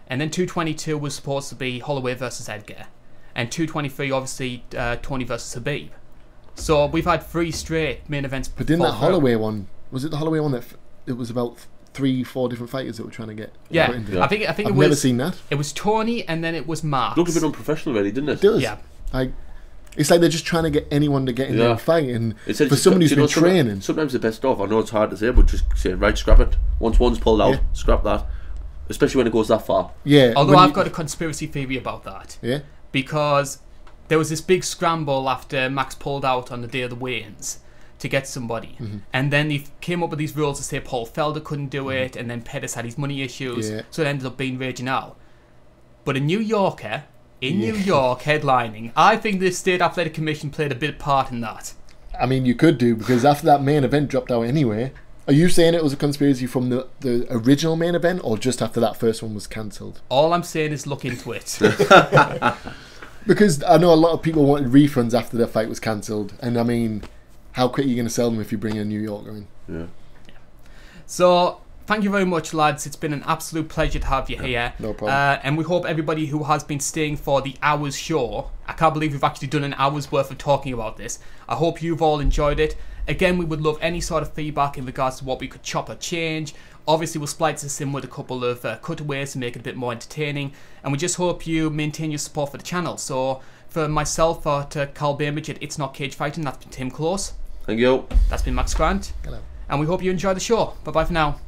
And then 222 was supposed to be Holloway versus Edgar. And 223, obviously, Tony versus Habib. So we've had 3 straight main events. But didn't that Holloway one, was it the Holloway one that it was about 3-4 different fighters that were trying to get I think I've never seen that. It was Tony, and then it was Mark. Looked a bit unprofessional already, didn't it? It does. Yeah. It's like they're just trying to get anyone to get in there and fight, and for someone who's been training. Sometimes the best off, I know it's hard to say, but just say, right, scrap it. Once one's pulled out, scrap that. Especially when it goes that far. Yeah. Although I've got a conspiracy theory about that. Yeah. Because there was this big scramble after Max pulled out on the day of the weigh-ins to get somebody. And then they came up with these rules to say Paul Felder couldn't do it, and then Pettis had his money issues, so it ended up being Raging Al. But a New Yorker, in New York, headlining, I think the State Athletic Commission played a big part in that. I mean, you could do, because after that main event dropped out anyway. Are you saying it was a conspiracy from the original main event, or just after that first one was cancelled? All I'm saying is look into it. Because I know a lot of people wanted refunds after their fight was cancelled, and I mean, how quick are you going to sell them if you bring a New Yorker in? Yeah. So, thank you very much, lads. It's been an absolute pleasure to have you here. No problem. And we hope everybody who has been staying for the hour's show, I can't believe we've actually done an hour's worth of talking about this. I hope you've all enjoyed it. Again, we would love any sort of feedback in regards to what we could chop or change. Obviously, we'll splice this in with a couple of cutaways to make it a bit more entertaining. And we just hope you maintain your support for the channel. So, for myself or to Carl Bainbridge at It's Not Cage Fighting, that's been Tim Close. Thank you. That's been Max Grant. Hello. And we hope you enjoy the show. Bye-bye for now.